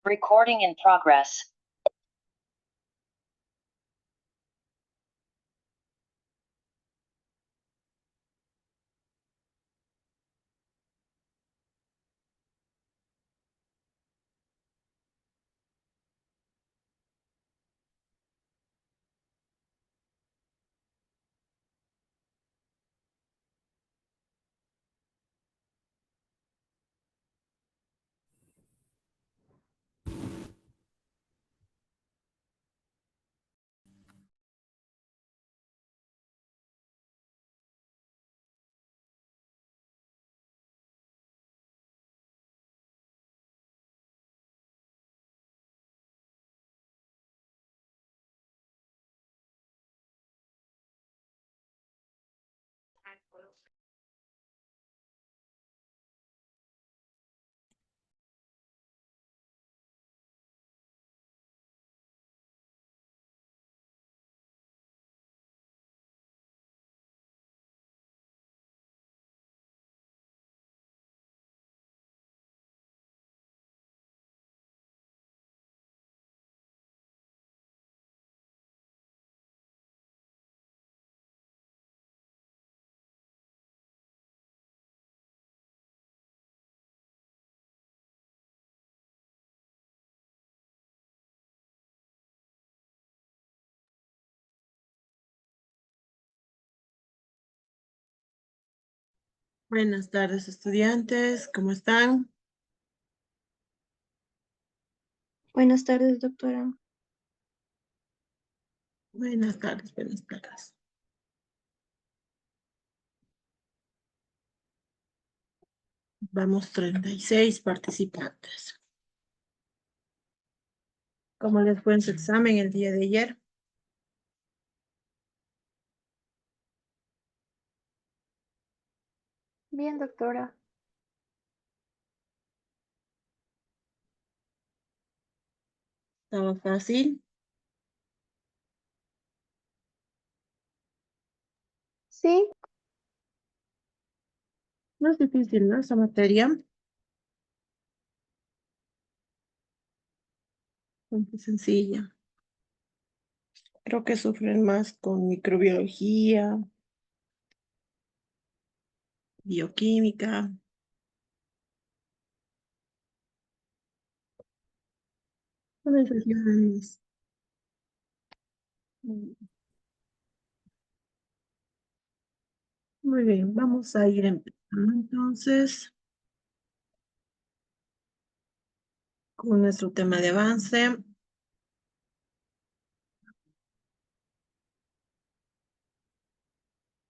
Recording in progress. Buenas tardes, estudiantes, ¿cómo están? Buenas tardes, doctora. Buenas tardes, buenas tardes. Vamos 36 participantes. ¿Cómo les fue en su examen el día de ayer? Bien, doctora. ¿Estaba fácil? Sí, No es difícil, ¿no? Esa materia. Muy sencilla. Creo que sufren más con microbiología, bioquímica. Son esas más. Muy bien, vamos a ir empezando entonces con nuestro tema de avance.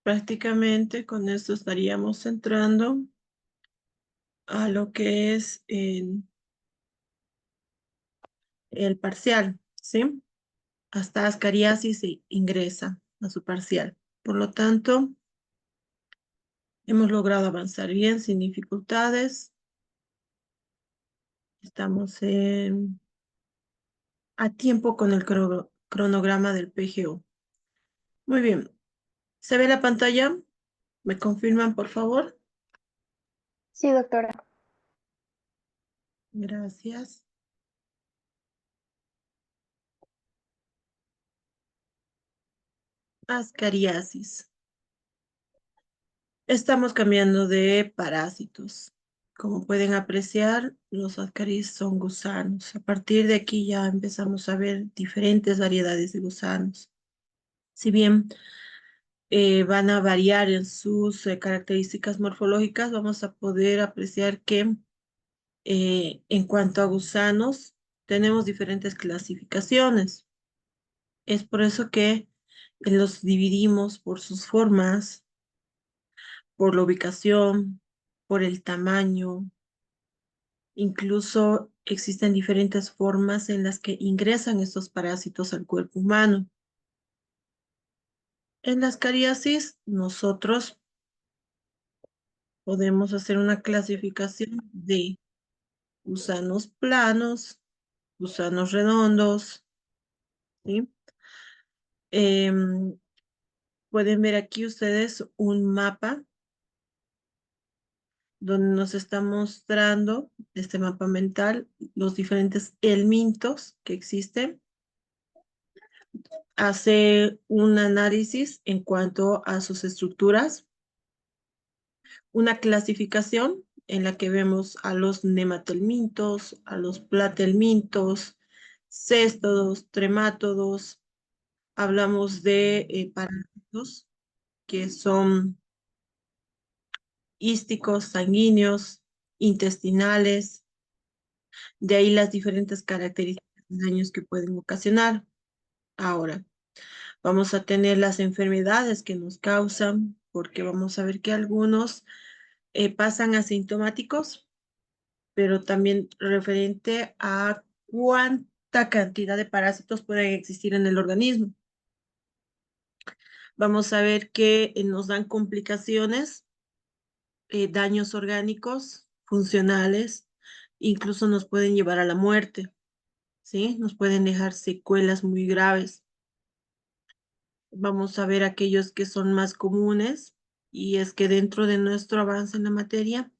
Prácticamente con esto estaríamos entrando a lo que es el parcial, ¿sí? Hasta ascariasis ingresa a su parcial. Por lo tanto, hemos logrado avanzar bien sin dificultades. Estamos a tiempo con el cronograma del PGO. Muy bien. ¿Se ve la pantalla? ¿Me confirman, por favor? sí, doctora. Gracias. Ascariasis. Estamos cambiando de parásitos. Como pueden apreciar, los ascaris son gusanos. A partir de aquí ya empezamos a ver diferentes variedades de gusanos. Si bien van a variar en sus características morfológicas, vamos a poder apreciar que en cuanto a gusanos, tenemos diferentes clasificaciones. Es por eso que los dividimos por sus formas, por la ubicación, por el tamaño. Incluso existen diferentes formas en las que ingresan estos parásitos al cuerpo humano. En las cariasis, nosotros podemos hacer una clasificación de gusanos planos, gusanos redondos, ¿sí? Pueden ver aquí ustedes un mapa donde nos está mostrando este mapa mental los diferentes helmintos que existen. Hace un análisis en cuanto a sus estructuras, una clasificación en la que vemos a los nematelmintos, a los platelmintos, céstodos, tremátodos. Hablamos de parásitos que son hísticos, sanguíneos, intestinales, de ahí las diferentes características de daños que pueden ocasionar. Ahora, vamos a tener las enfermedades que nos causan, porque vamos a ver que algunos pasan asintomáticos, pero también referente a cuánta cantidad de parásitos pueden existir en el organismo. Vamos a ver que nos dan complicaciones, daños orgánicos, funcionales, incluso nos pueden llevar a la muerte, ¿sí? Nos pueden dejar secuelas muy graves. Vamos a ver aquellos que son más comunes, y es que dentro de nuestro avance en la materia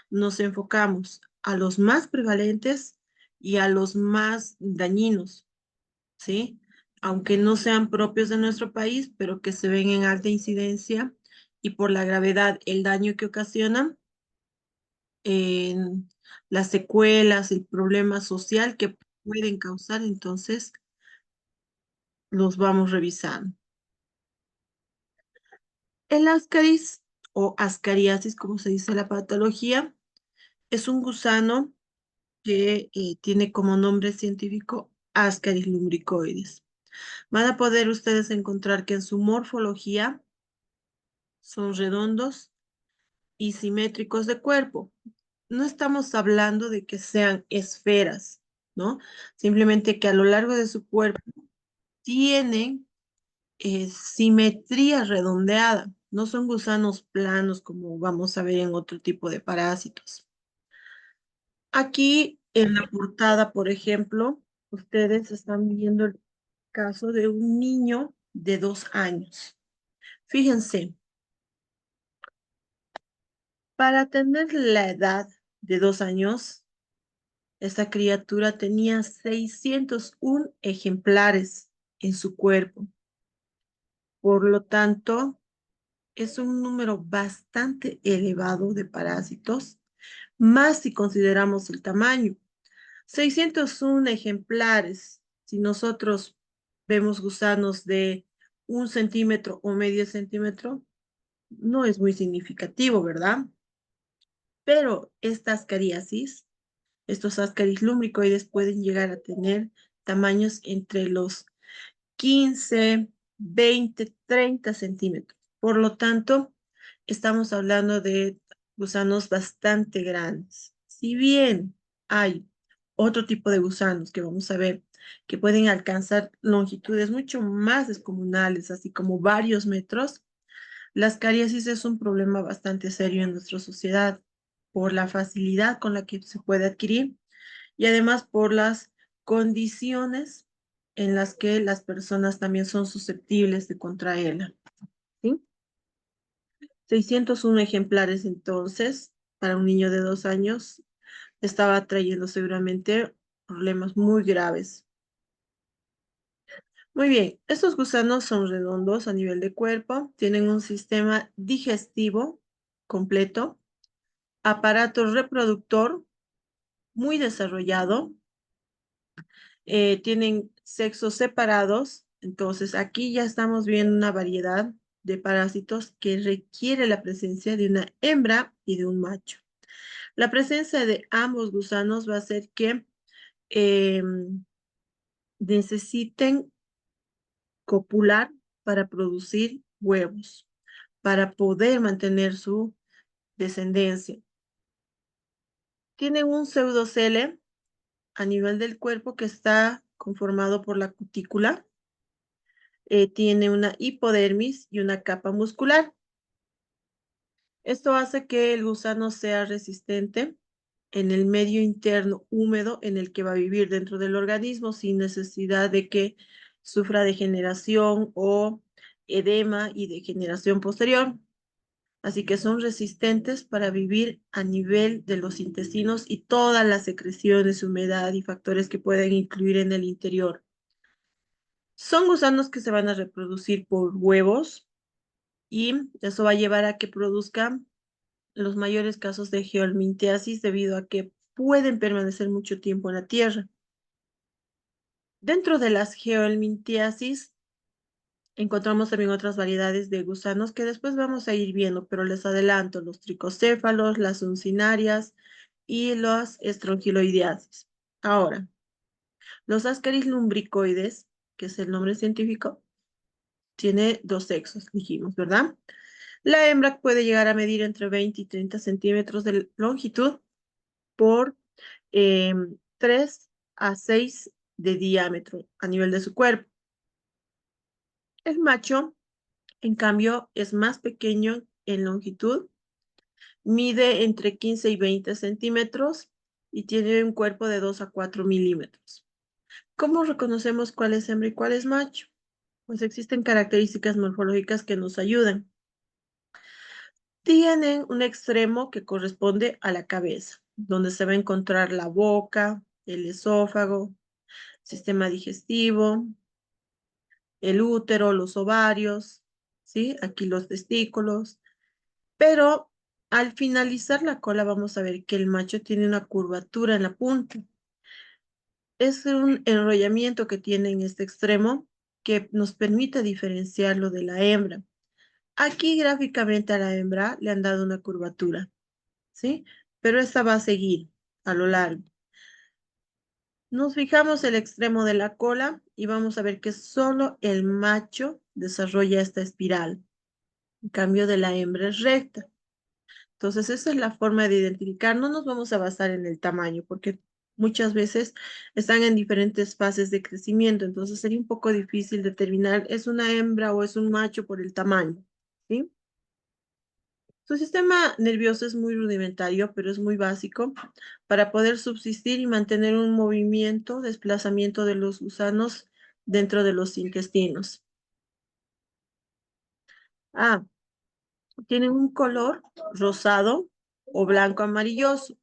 nos enfocamos a los más prevalentes y a los más dañinos, ¿sí? Aunque no sean propios de nuestro país, pero que se ven en alta incidencia y por la gravedad, el daño que ocasionan, en las secuelas, el problema social que pueden causar, entonces los vamos revisando. El ascaris o ascariasis, como se dice la patología, es un gusano que tiene como nombre científico Ascaris lumbricoides. Van a poder ustedes encontrar que en su morfología son redondos y simétricos de cuerpo. No estamos hablando de que sean esferas, ¿no? Simplemente que a lo largo de su cuerpo tienen simetría redondeada. No son gusanos planos como vamos a ver en otro tipo de parásitos. Aquí en la portada, por ejemplo, ustedes están viendo el caso de un niño de 2 años. Fíjense, para tener la edad de 2 años, esta criatura tenía 601 ejemplares en su cuerpo. Por lo tanto, es un número bastante elevado de parásitos, más si consideramos el tamaño. 601 ejemplares. Si nosotros vemos gusanos de 1 centímetro o medio centímetro, no es muy significativo, ¿verdad? Pero estas cariasis, estos ascaris lumbricoides pueden llegar a tener tamaños entre los 15, 20, 30 centímetros. Por lo tanto, estamos hablando de gusanos bastante grandes. Si bien hay otro tipo de gusanos que vamos a ver que pueden alcanzar longitudes mucho más descomunales, así como varios metros, las cariasis es un problema bastante serio en nuestra sociedad por la facilidad con la que se puede adquirir y además por las condiciones en las que las personas también son susceptibles de contraerla, ¿sí? 601 ejemplares entonces para un niño de 2 años estaba trayendo seguramente problemas muy graves. Muy bien, estos gusanos son redondos a nivel de cuerpo, tienen un sistema digestivo completo, aparato reproductor muy desarrollado, tienen sexos separados, entonces aquí ya estamos viendo una variedad de parásitos que requiere la presencia de una hembra y de un macho. La presencia de ambos gusanos va a hacer que eh, necesiten copular para producir huevos, para poder mantener su descendencia. Tienen un pseudocele a nivel del cuerpo que está conformado por la cutícula. Tiene una hipodermis y una capa muscular. Esto hace que el gusano sea resistente en el medio interno húmedo en el que va a vivir dentro del organismo sin necesidad de que sufra degeneración o edema y degeneración posterior. Así que son resistentes para vivir a nivel de los intestinos y todas las secreciones, humedad y factores que pueden incluir en el interior. Son gusanos que se van a reproducir por huevos y eso va a llevar a que produzcan los mayores casos de geomintiasis debido a que pueden permanecer mucho tiempo en la tierra. Dentro de las geomintiasis encontramos también otras variedades de gusanos que después vamos a ir viendo, pero les adelanto, los tricocéfalos, las uncinarias y los estrongiloideasis. Ahora, los Ascaris lumbricoides, que es el nombre científico, tiene dos sexos, dijimos, ¿verdad? La hembra puede llegar a medir entre 20 y 30 centímetros de longitud por 3 a 6 de diámetro a nivel de su cuerpo. El macho, en cambio, es más pequeño en longitud, mide entre 15 y 20 centímetros y tiene un cuerpo de 2 a 4 milímetros. ¿Cómo reconocemos cuál es hembra y cuál es macho? Pues existen características morfológicas que nos ayudan. Tienen un extremo que corresponde a la cabeza, donde se va a encontrar la boca, el esófago, sistema digestivo, el útero, los ovarios, ¿sí? Aquí los testículos. Pero al finalizar la cola vamos a ver que el macho tiene una curvatura en la punta. Es un enrollamiento que tiene en este extremo que nos permite diferenciarlo de la hembra. Aquí gráficamente a la hembra le han dado una curvatura, ¿sí? Pero esta va a seguir a lo largo. Nos fijamos el extremo de la cola y vamos a ver que solo el macho desarrolla esta espiral. En cambio de la hembra es recta. Entonces, esa es la forma de identificar. No nos vamos a basar en el tamaño, porque muchas veces están en diferentes fases de crecimiento. Entonces, sería un poco difícil determinar es una hembra o es un macho por el tamaño, ¿sí? Su sistema nervioso es muy rudimentario, pero es muy básico para poder subsistir y mantener un movimiento, desplazamiento de los gusanos dentro de los intestinos. Ah, tienen un color rosado o blanco amarilloso.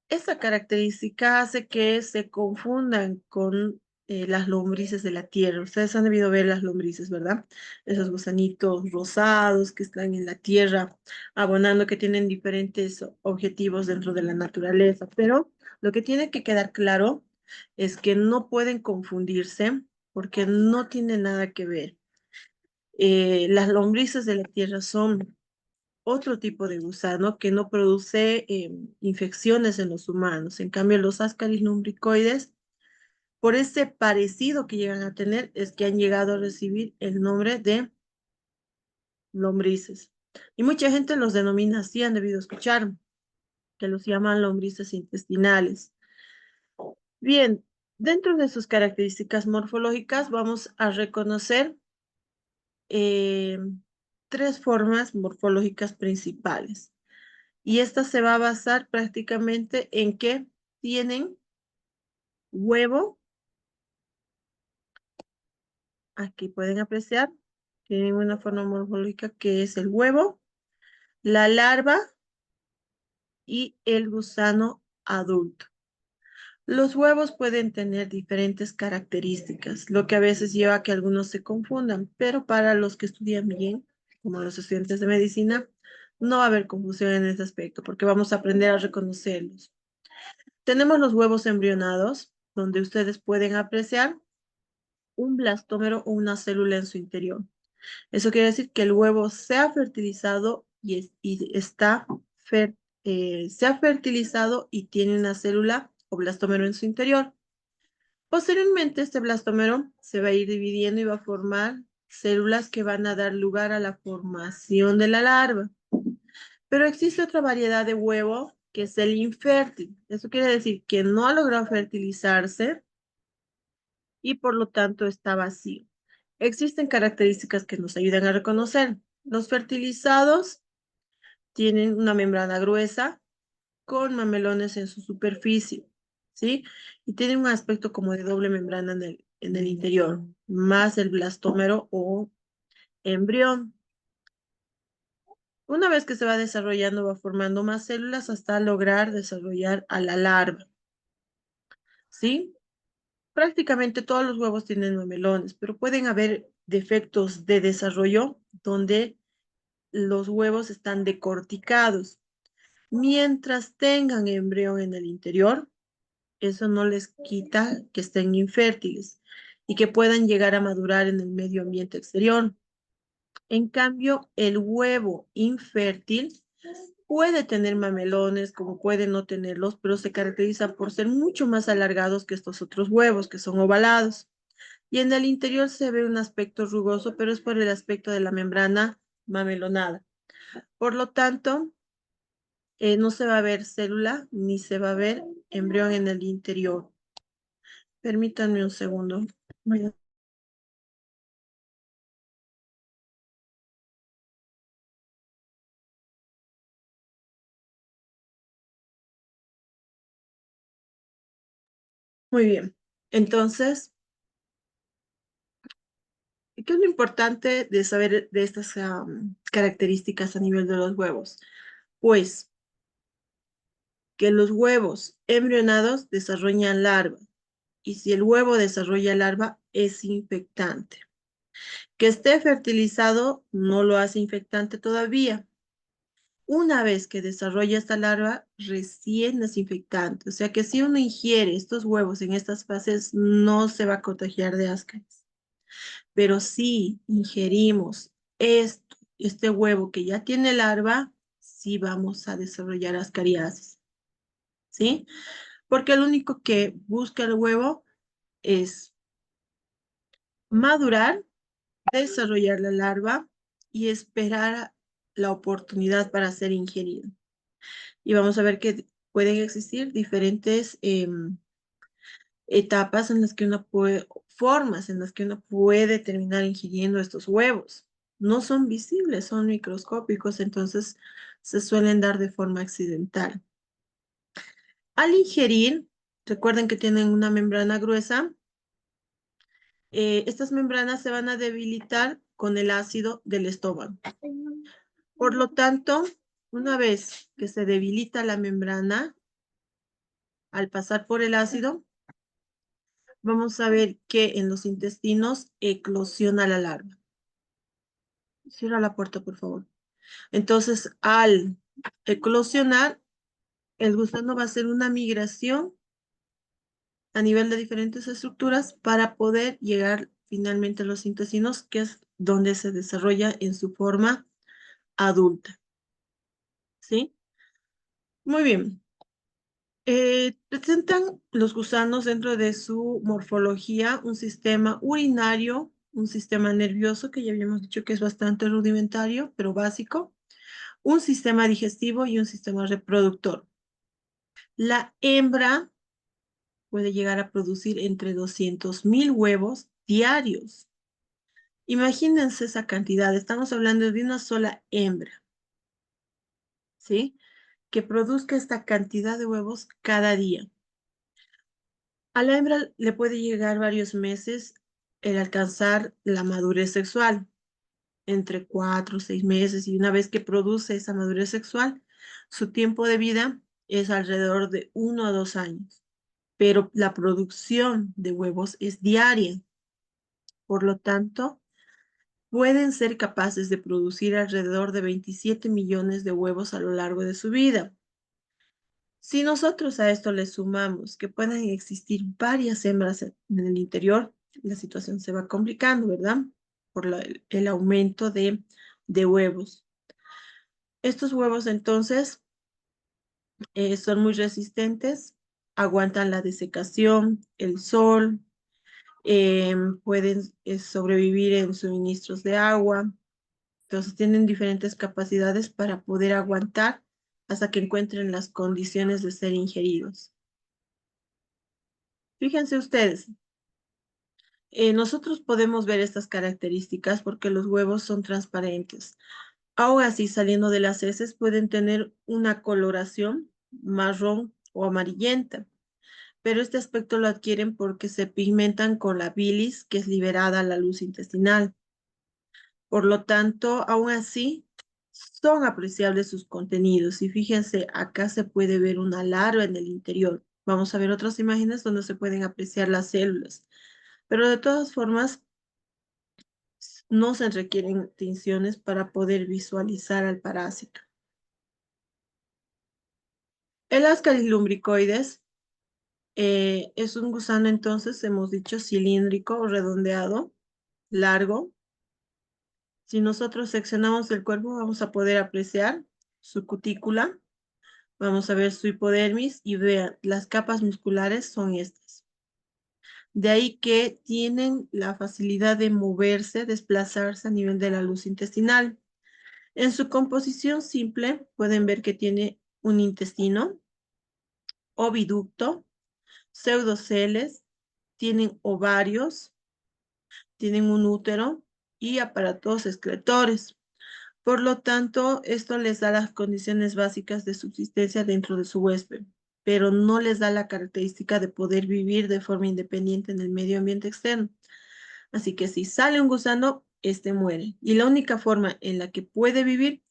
Esta característica hace que se confundan con las lombrices de la tierra. Ustedes han debido ver las lombrices, ¿verdad? Esos gusanitos rosados que están en la tierra abonando, que tienen diferentes objetivos dentro de la naturaleza. Pero lo que tiene que quedar claro es que no pueden confundirse porque no tienen nada que ver. Las lombrices de la tierra son otro tipo de gusano que no produce infecciones en los humanos. En cambio, los Ascaris lumbricoides, por ese parecido que llegan a tener, es que han llegado a recibir el nombre de lombrices. Y mucha gente los denomina así, han debido escuchar, que los llaman lombrices intestinales. Bien, dentro de sus características morfológicas vamos a reconocer eh, tres formas morfológicas principales. Y esta se va a basar prácticamente en que tienen huevo, aquí pueden apreciar, tienen una forma morfológica que es el huevo, la larva y el gusano adulto. Los huevos pueden tener diferentes características, lo que a veces lleva a que algunos se confundan, pero para los que estudian bien, como los estudiantes de medicina, no va a haber confusión en ese aspecto, porque vamos a aprender a reconocerlos. Tenemos los huevos embrionados, donde ustedes pueden apreciar un blastómero o una célula en su interior. Eso quiere decir que el huevo se ha fertilizado se ha fertilizado y tiene una célula o blastómero en su interior. Posteriormente, este blastómero se va a ir dividiendo y va a formar células que van a dar lugar a la formación de la larva. Pero existe otra variedad de huevo que es el infértil. Eso quiere decir que no ha logrado fertilizarse y por lo tanto está vacío. Existen características que nos ayudan a reconocer. Los fertilizados tienen una membrana gruesa con mamelones en su superficie, ¿sí? Y tienen un aspecto como de doble membrana en el interior, más el blastómero o embrión. Una vez que se va desarrollando, va formando más células hasta lograr desarrollar a la larva. ¿Sí? Prácticamente todos los huevos tienen mamelones, pero pueden haber defectos de desarrollo donde los huevos están decorticados. Mientras tengan embrión en el interior, eso no les quita que estén infértiles y que puedan llegar a madurar en el medio ambiente exterior. En cambio, el huevo infértil puede tener mamelones, como puede no tenerlos, pero se caracteriza por ser mucho más alargados que estos otros huevos, que son ovalados. Y en el interior se ve un aspecto rugoso, pero es por el aspecto de la membrana mamelonada. Por lo tanto, no se va a ver célula ni se va a ver embrión en el interior. Permítanme un segundo. Muy bien. Entonces, ¿qué es lo importante de saber de estas características a nivel de los huevos? Pues que los huevos embrionados desarrollan larva y si el huevo desarrolla larva es infectante. Que esté fertilizado no lo hace infectante todavía. Una vez que desarrolla esta larva, recién es infectante. O sea que si uno ingiere estos huevos en estas fases, no se va a contagiar de ascaris. Pero si ingerimos este huevo que ya tiene larva, sí vamos a desarrollar ascariasis. ¿Sí? Porque lo único que busca el huevo es madurar, desarrollar la larva y esperar la oportunidad para ser ingerido. Y vamos a ver que pueden existir diferentes etapas en las que uno puede, formas en las que uno puede terminar ingiriendo estos huevos. No son visibles, son microscópicos, entonces se suelen dar de forma accidental. Al ingerir, recuerden que tienen una membrana gruesa, estas membranas se van a debilitar con el ácido del estómago. Por lo tanto, una vez que se debilita la membrana, al pasar por el ácido, vamos a ver que en los intestinos eclosiona la larva. Cierra la puerta, por favor. Entonces, al eclosionar, el gusano va a hacer una migración a nivel de diferentes estructuras para poder llegar finalmente a los intestinos, que es donde se desarrolla en su forma adulta. ¿Sí? Muy bien. Presentan los gusanos dentro de su morfología un sistema urinario, un sistema nervioso, que ya habíamos dicho que es bastante rudimentario, pero básico, un sistema digestivo y un sistema reproductor. La hembra puede llegar a producir entre 200.000 huevos diarios. Imagínense esa cantidad, estamos hablando de una sola hembra, ¿sí? Que produzca esta cantidad de huevos cada día. A la hembra le puede llegar varios meses el alcanzar la madurez sexual, entre 4 o 6 meses, y una vez que produce esa madurez sexual, su tiempo de vida es alrededor de 1 a 2 años, pero la producción de huevos es diaria. Por lo tanto, pueden ser capaces de producir alrededor de 27 millones de huevos a lo largo de su vida. Si nosotros a esto le sumamos que puedan existir varias hembras en el interior, la situación se va complicando, ¿verdad? Por el aumento de huevos. Estos huevos entonces son muy resistentes, aguantan la desecación, el sol, pueden sobrevivir en suministros de agua. Entonces tienen diferentes capacidades para poder aguantar hasta que encuentren las condiciones de ser ingeridos. Fíjense ustedes, nosotros podemos ver estas características porque los huevos son transparentes. Aún así, saliendo de las heces, pueden tener una coloración marrón o amarillenta, pero este aspecto lo adquieren porque se pigmentan con la bilis que es liberada a la luz intestinal. Por lo tanto, aún así, son apreciables sus contenidos. Y fíjense, acá se puede ver una larva en el interior. Vamos a ver otras imágenes donde se pueden apreciar las células. Pero de todas formas, no se requieren tinciones para poder visualizar al parásito. El Ascaris lumbricoides es un gusano, entonces, hemos dicho, cilíndrico o redondeado, largo. Si nosotros seccionamos el cuerpo, vamos a poder apreciar su cutícula. Vamos a ver su hipodermis y vean, las capas musculares son estas. De ahí que tienen la facilidad de moverse, desplazarse a nivel de la luz intestinal. En su composición simple pueden ver que tiene un intestino, oviducto, pseudoceles, tienen ovarios, tienen un útero y aparatos excretores. Por lo tanto, esto les da las condiciones básicas de subsistencia dentro de su huésped, pero no les da la característica de poder vivir de forma independiente en el medio ambiente externo. Así que si sale un gusano, este muere. Y la única forma en la que puede vivir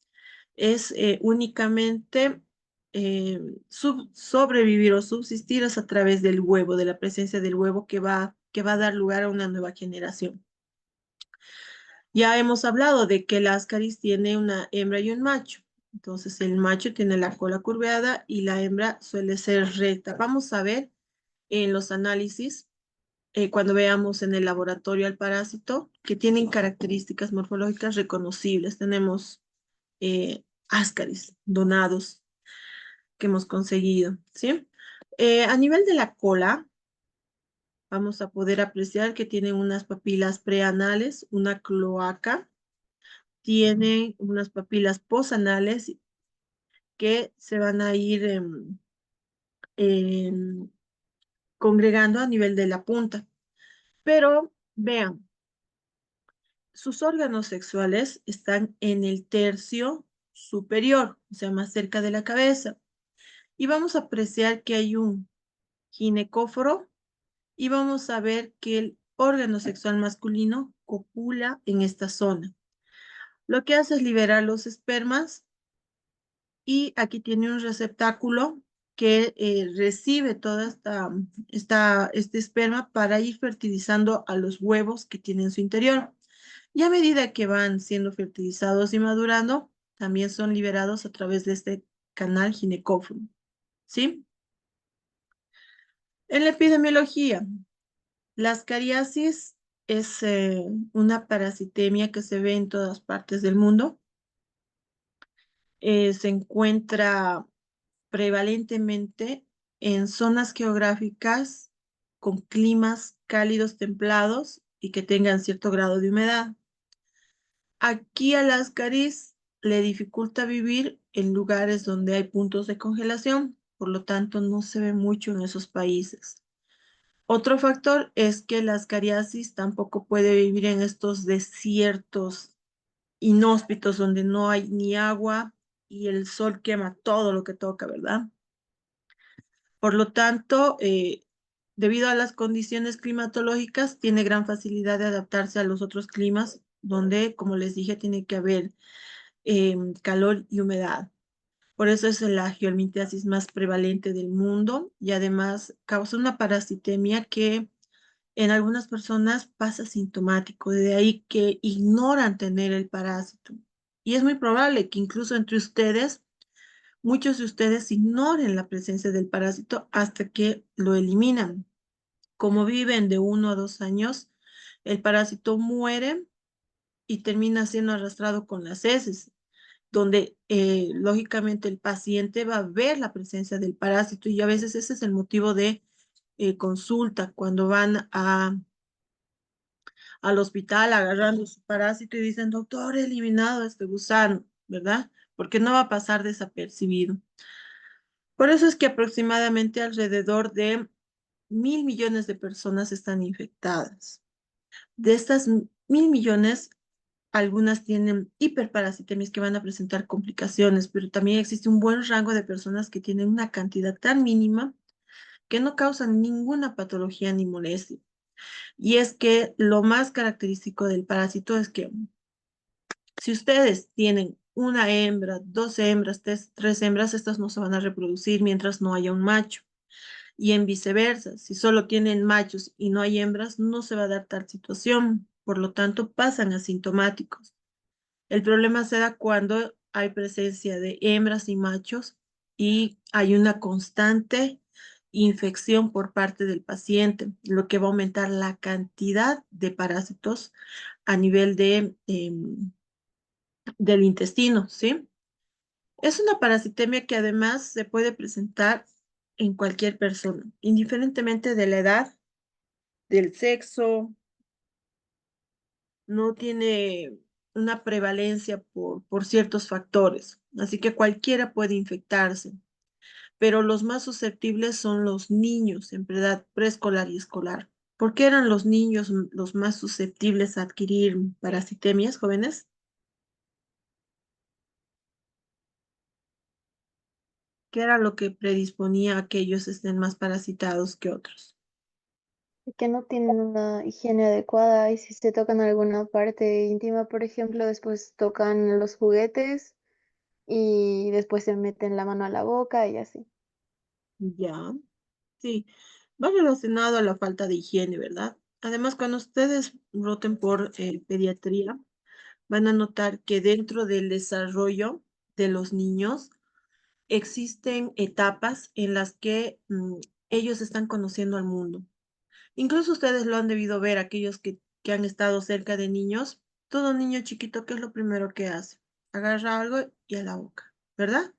es únicamente sobrevivir o subsistir es a través del huevo, de la presencia del huevo que va a dar lugar a una nueva generación. Ya hemos hablado de que el Ascaris tiene una hembra y un macho. Entonces el macho tiene la cola curveada y la hembra suele ser recta. Vamos a ver en los análisis, cuando veamos en el laboratorio al parásito, que tienen características morfológicas reconocibles. Tenemos Ascaris donados que hemos conseguido, ¿sí? A nivel de la cola, vamos a poder apreciar que tienen unas papilas preanales, una cloaca, tienen unas papilas posanales que se van a ir congregando a nivel de la punta. Pero vean, sus órganos sexuales están en el tercio superior, o sea, más cerca de la cabeza. Y vamos a apreciar que hay un ginecóforo y vamos a ver que el órgano sexual masculino copula en esta zona. Lo que hace es liberar los espermas y aquí tiene un receptáculo que recibe toda este esperma para ir fertilizando a los huevos que tiene en su interior. Y a medida que van siendo fertilizados y madurando, también son liberados a través de este canal ginecófono, ¿sí? En la epidemiología, las cariasis es una parasitemia que se ve en todas partes del mundo. Se encuentra prevalentemente en zonas geográficas con climas cálidos templados y que tengan cierto grado de humedad. Aquí al ascaris le dificulta vivir en lugares donde hay puntos de congelación, por lo tanto no se ve mucho en esos países. Otro factor es que la ascariasis tampoco puede vivir en estos desiertos inhóspitos donde no hay ni agua y el sol quema todo lo que toca, ¿verdad? Por lo tanto, debido a las condiciones climatológicas, tiene gran facilidad de adaptarse a los otros climas, donde, como les dije, tiene que haber calor y humedad. Por eso es la geomitiasis más prevalente del mundo y además causa una parasitemia que en algunas personas pasa sintomático, de ahí que ignoran tener el parásito. Y es muy probable que incluso entre ustedes muchos de ustedes ignoren la presencia del parásito hasta que lo eliminan. Como viven de 1 a 2 años, el parásito muere y termina siendo arrastrado con las heces, donde lógicamente el paciente va a ver la presencia del parásito y a veces ese es el motivo de consulta cuando van al hospital agarrando su parásito y dicen, doctor, he eliminado este gusano, ¿verdad? Porque no va a pasar desapercibido. Por eso es que aproximadamente alrededor de 1.000 millones de personas están infectadas. De estas 1.000 millones, algunas tienen hiperparasitemias que van a presentar complicaciones, pero también existe un buen rango de personas que tienen una cantidad tan mínima que no causan ninguna patología ni molestia. Y es que lo más característico del parásito es que si ustedes tienen una hembra, dos hembras, tres hembras, estas no se van a reproducir mientras no haya un macho. Y en viceversa, si solo tienen machos y no hay hembras, no se va a dar tal situación. Por lo tanto, pasan asintomáticos. El problema se da cuando hay presencia de hembras y machos y hay una constante infección por parte del paciente, lo que va a aumentar la cantidad de parásitos a nivel del intestino, ¿sí? Es una parasitemia que además se puede presentar en cualquier persona, indiferentemente de la edad, del sexo, no tiene una prevalencia por ciertos factores, así que cualquiera puede infectarse, pero los más susceptibles son los niños en edad preescolar y escolar. ¿Por qué eran los niños los más susceptibles a adquirir parasitemias, jóvenes? ¿Qué era lo que predisponía a que ellos estén más parasitados que otros? Que no tienen una higiene adecuada y si se tocan alguna parte íntima, por ejemplo, después tocan los juguetes y después se meten la mano a la boca y así. Ya, sí, va relacionado a la falta de higiene, ¿verdad? Además, cuando ustedes roten por pediatría, van a notar que dentro del desarrollo de los niños existen etapas en las que ellos están conociendo al mundo. Incluso ustedes lo han debido ver, aquellos que han estado cerca de niños. Todo niño chiquito, ¿qué es lo primero que hace? Agarra algo y a la boca, ¿verdad?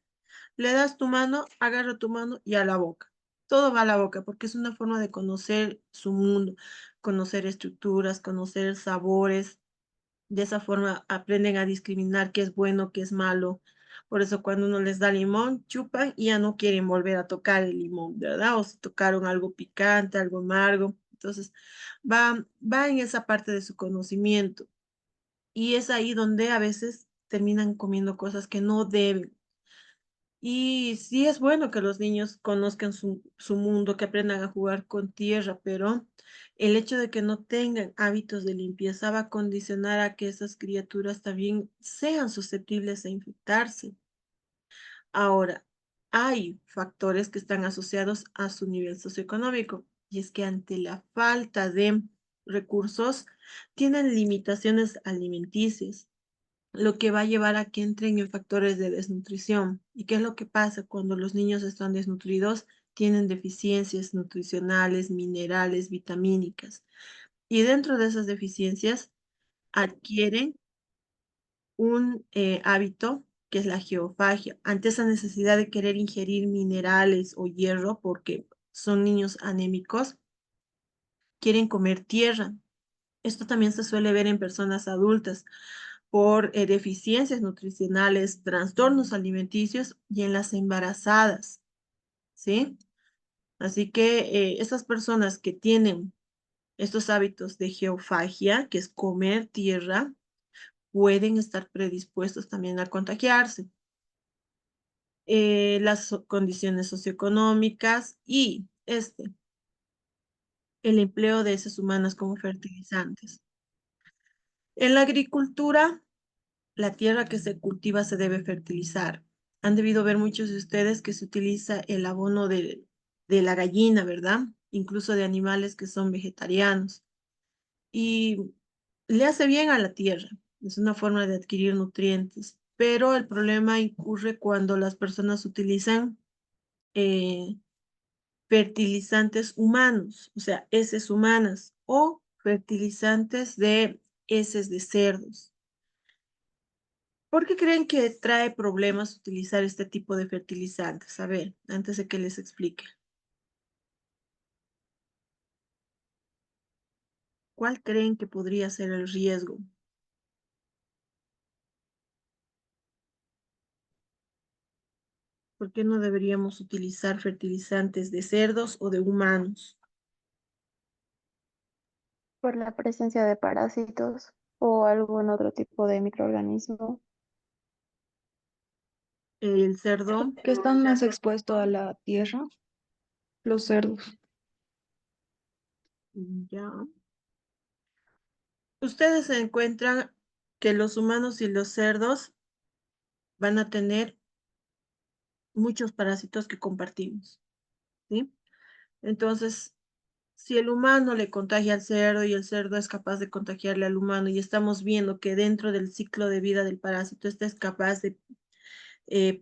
Le das tu mano, agarra tu mano y a la boca. Todo va a la boca porque es una forma de conocer su mundo, conocer estructuras, conocer sabores. De esa forma aprenden a discriminar qué es bueno, qué es malo. Por eso cuando uno les da limón, chupan y ya no quieren volver a tocar el limón, ¿verdad? O si tocaron algo picante, algo amargo. Entonces, va en esa parte de su conocimiento. Y es ahí donde a veces terminan comiendo cosas que no deben. Y sí es bueno que los niños conozcan su mundo, que aprendan a jugar con tierra, pero el hecho de que no tengan hábitos de limpieza va a condicionar a que esas criaturas también sean susceptibles a infectarse. Ahora, hay factores que están asociados a su nivel socioeconómico, y es que ante la falta de recursos, tienen limitaciones alimenticias lo que va a llevar a que entren en factores de desnutrición. ¿Y qué es lo que pasa cuando los niños están desnutridos? Tienen deficiencias nutricionales, minerales, vitamínicas. Y dentro de esas deficiencias adquieren un hábito que es la geofagia. Ante esa necesidad de querer ingerir minerales o hierro, porque son niños anémicos, quieren comer tierra. Esto también se suele ver en personas adultas por deficiencias nutricionales, trastornos alimenticios y en las embarazadas, ¿sí? Así que esas personas que tienen estos hábitos de geofagia, que es comer tierra, pueden estar predispuestos también a contagiarse. Condiciones socioeconómicas y el empleo de heces humanas como fertilizantes. En la agricultura, la tierra que se cultiva se debe fertilizar. Han debido ver muchos de ustedes que se utiliza el abono de la gallina, ¿verdad? Incluso de animales que son vegetarianos. Y le hace bien a la tierra. Es una forma de adquirir nutrientes. Pero el problema incurre cuando las personas utilizan eh, fertilizantes humanos, o sea, heces humanas o fertilizantes de heces de cerdos. ¿Por qué creen que trae problemas utilizar este tipo de fertilizantes? A ver, antes de que les explique. ¿Cuál creen que podría ser el riesgo? ¿Por qué no deberíamos utilizar fertilizantes de cerdos o de humanos? Por la presencia de parásitos o algún otro tipo de microorganismo. El cerdo, Que están más expuestos a la tierra, los cerdos. ya. Ustedes se encuentran que los humanos y los cerdos van a tener muchos parásitos que compartimos, ¿sí? Entonces, si el humano le contagia al cerdo y el cerdo es capaz de contagiarle al humano y estamos viendo que dentro del ciclo de vida del parásito este es capaz de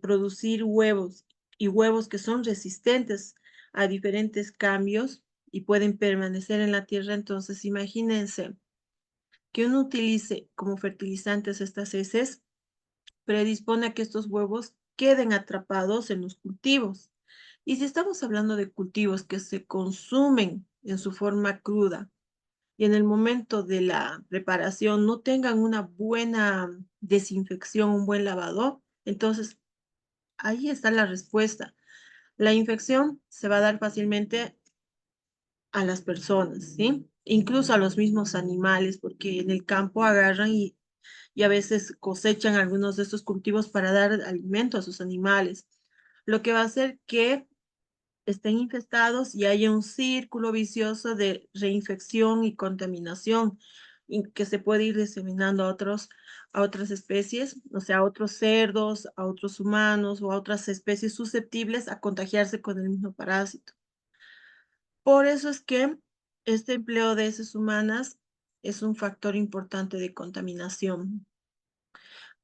producir huevos y huevos que son resistentes a diferentes cambios y pueden permanecer en la tierra, entonces imagínense que uno utilice como fertilizantes estas heces, predispone a que estos huevos queden atrapados en los cultivos. Y si estamos hablando de cultivos que se consumen en su forma cruda y en el momento de la preparación no tengan una buena desinfección, un buen lavado, entonces ahí está la respuesta. La infección se va a dar fácilmente a las personas, ¿sí? Incluso a los mismos animales, porque en el campo agarran y a veces cosechan algunos de estos cultivos para dar alimento a sus animales, lo que va a hacer que estén infestados y haya un círculo vicioso de reinfección y contaminación y que se puede ir diseminando a otras especies, o sea, a otros cerdos, a otros humanos o a otras especies susceptibles a contagiarse con el mismo parásito. Por eso es que este empleo de heces humanas es un factor importante de contaminación.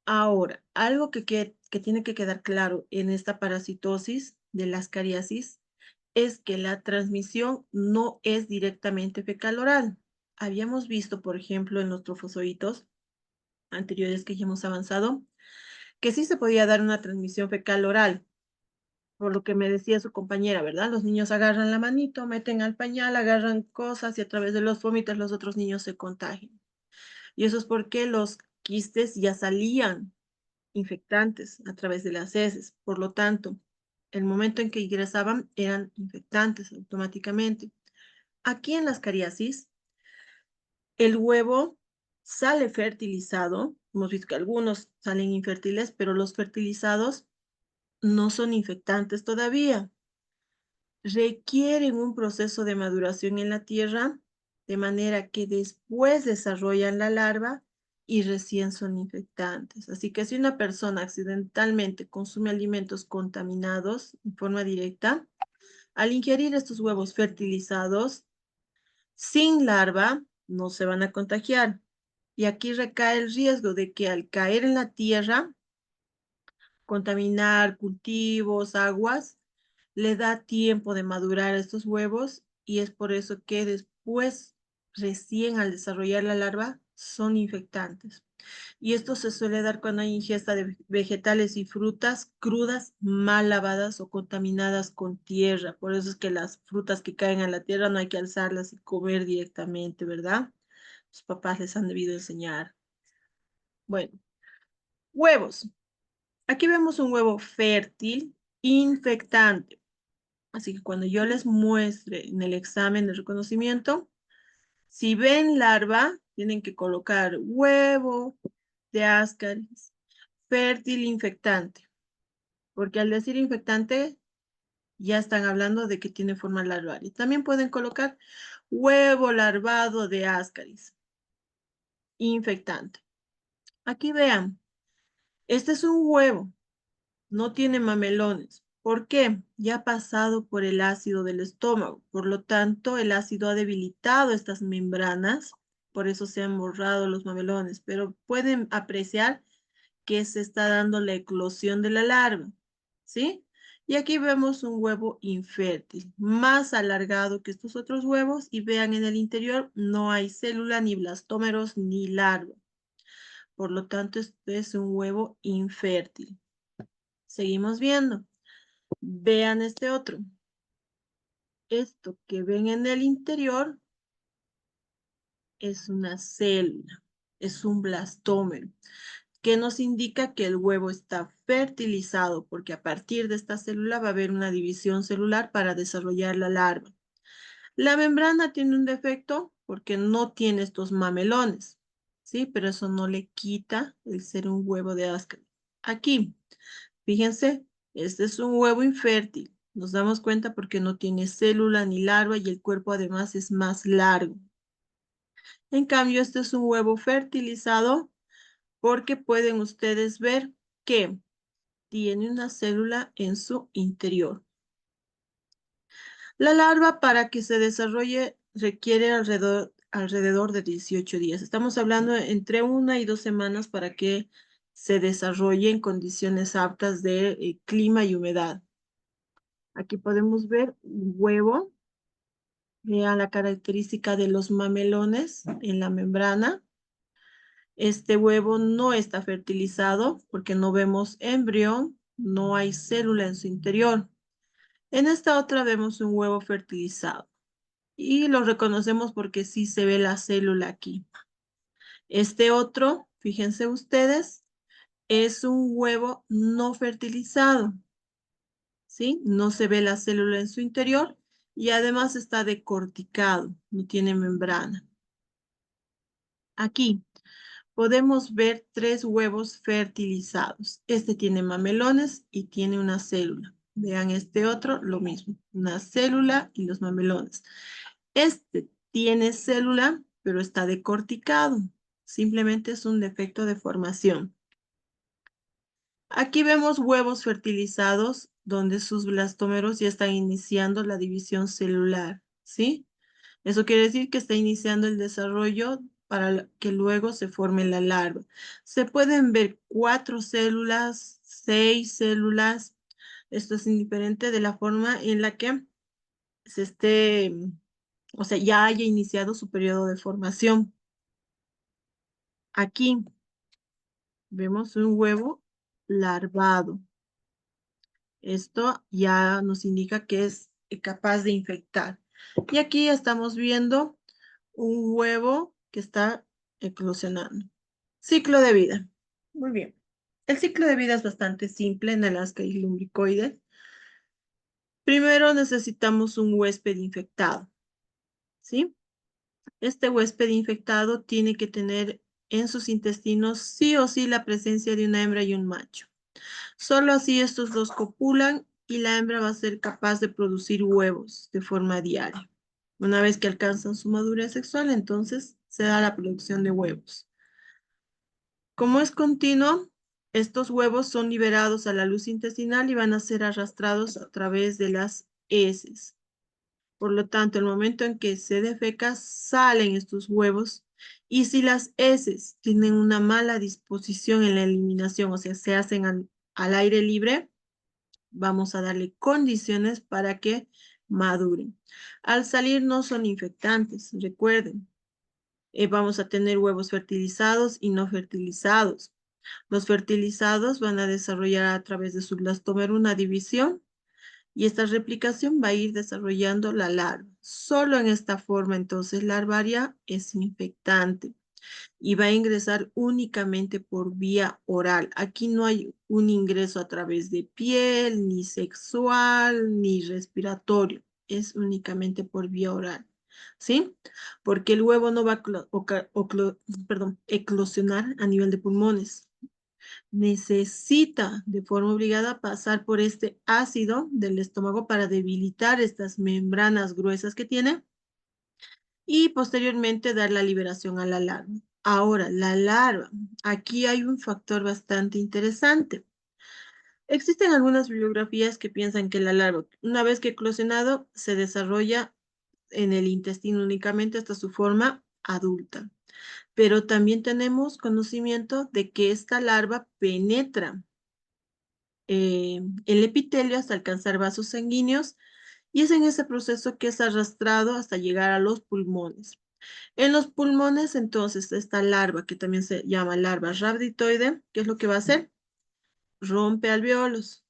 Ahora, algo que tiene que quedar claro en esta parasitosis de las cariasis es que la transmisión no es directamente fecal-oral. Habíamos visto, por ejemplo, en los trofozoitos anteriores que ya hemos avanzado, que sí se podía dar una transmisión fecal-oral, por lo que me decía su compañera, ¿verdad? Los niños agarran la manito, meten al pañal, agarran cosas y a través de los vómitos los otros niños se contagian. Y eso es porque los quistes ya salían infectantes a través de las heces. Por lo tanto, el momento en que ingresaban eran infectantes automáticamente. Aquí en las cariasis, el huevo sale fertilizado. Hemos visto que algunos salen infértiles, pero los fertilizados no son infectantes todavía. Requieren un proceso de maduración en la tierra, de manera que después desarrollan la larva y recién son infectantes. Así que si una persona accidentalmente consume alimentos contaminados en forma directa, al ingerir estos huevos fertilizados sin larva, no se van a contagiar. Y aquí recae el riesgo de que al caer en la tierra, contaminar cultivos, aguas, le da tiempo de madurar estos huevos y es por eso que después, recién al desarrollar la larva, son infectantes. Y esto se suele dar cuando hay ingesta de vegetales y frutas crudas, mal lavadas o contaminadas con tierra. Por eso es que las frutas que caen a la tierra no hay que alzarlas y comer directamente, ¿verdad? Los papás les han debido enseñar. Bueno, huevos. Aquí vemos un huevo fértil, infectante. Así que cuando yo les muestre en el examen de reconocimiento, si ven larva, tienen que colocar huevo de Ascaris, fértil infectante. Porque al decir infectante, ya están hablando de que tiene forma larvaria. También pueden colocar huevo larvado de Ascaris, infectante. Aquí vean, este es un huevo. No tiene mamelones. ¿Por qué? Ya ha pasado por el ácido del estómago. Por lo tanto, el ácido ha debilitado estas membranas. Por eso se han borrado los mamelones. Pero pueden apreciar que se está dando la eclosión de la larva. ¿Sí? Y aquí vemos un huevo infértil, más alargado que estos otros huevos. Y vean en el interior no hay célula, ni blastómeros, ni larva. Por lo tanto, este es un huevo infértil. Seguimos viendo. Vean este otro. Esto que ven en el interior es una célula, es un blastómero, que nos indica que el huevo está fertilizado, porque a partir de esta célula va a haber una división celular para desarrollar la larva. La membrana tiene un defecto porque no tiene estos mamelones, ¿sí? Pero eso no le quita el ser un huevo de Ascaris. Aquí, fíjense, este es un huevo infértil. Nos damos cuenta porque no tiene célula ni larva y el cuerpo además es más largo. En cambio, este es un huevo fertilizado porque pueden ustedes ver que tiene una célula en su interior. La larva para que se desarrolle requiere alrededor de 18 días. Estamos hablando entre 1 y 2 semanas para que se desarrolle en condiciones aptas de clima y humedad. Aquí podemos ver un huevo. Vean la característica de los mamelones en la membrana. Este huevo no está fertilizado porque no vemos embrión, no hay célula en su interior. En esta otra vemos un huevo fertilizado y lo reconocemos porque sí se ve la célula aquí. Este otro, fíjense ustedes, es un huevo no fertilizado, ¿sí? No se ve la célula en su interior y además está decorticado, no tiene membrana. Aquí podemos ver 3 huevos fertilizados. Este tiene mamelones y tiene una célula. Vean este otro, lo mismo, una célula y los mamelones. Este tiene célula, pero está decorticado. Simplemente es un defecto de formación. Aquí vemos huevos fertilizados donde sus blastómeros ya están iniciando la división celular, ¿sí? Eso quiere decir que está iniciando el desarrollo para que luego se forme la larva. Se pueden ver 4 células, 6 células. Esto es indiferente de la forma en la que se esté, o sea, ya haya iniciado su periodo de formación. Aquí vemos un huevo larvado. Esto ya nos indica que es capaz de infectar. Y aquí estamos viendo un huevo que está eclosionando. Ciclo de vida. Muy bien. El ciclo de vida es bastante simple en el Ascaris lumbricoides. Primero necesitamos un huésped infectado, ¿sí? Este huésped infectado tiene que tener en sus intestinos sí o sí la presencia de una hembra y un macho. Solo así estos dos copulan y la hembra va a ser capaz de producir huevos de forma diaria. Una vez que alcanzan su madurez sexual, entonces se da la producción de huevos. Como es continuo, estos huevos son liberados a la luz intestinal y van a ser arrastrados a través de las heces. Por lo tanto, el momento en que se defeca, salen estos huevos. Y si las heces tienen una mala disposición en la eliminación, o sea, se hacen al aire libre, vamos a darle condiciones para que maduren. Al salir no son infectantes, recuerden. Vamos a tener huevos fertilizados y no fertilizados. Los fertilizados van a desarrollar a través de su blastómero una división y esta replicación va a ir desarrollando la larva. Solo en esta forma, entonces, larvaria es infectante y va a ingresar únicamente por vía oral. Aquí no hay un ingreso a través de piel, ni sexual, ni respiratorio. Es únicamente por vía oral, ¿sí? Porque el huevo no va a eclosionar a nivel de pulmones. Necesita de forma obligada pasar por este ácido del estómago para debilitar estas membranas gruesas que tiene y posteriormente dar la liberación a la larva. Ahora, la larva. Aquí hay un factor bastante interesante. Existen algunas bibliografías que piensan que la larva, una vez que eclosionado, se desarrolla en el intestino únicamente hasta su forma adulta. Pero también tenemos conocimiento de que esta larva penetra el epitelio hasta alcanzar vasos sanguíneos y es en ese proceso que es arrastrado hasta llegar a los pulmones. En los pulmones, entonces, esta larva, que también se llama larva rhabditoide, ¿qué es lo que va a hacer? Rompe alveolos.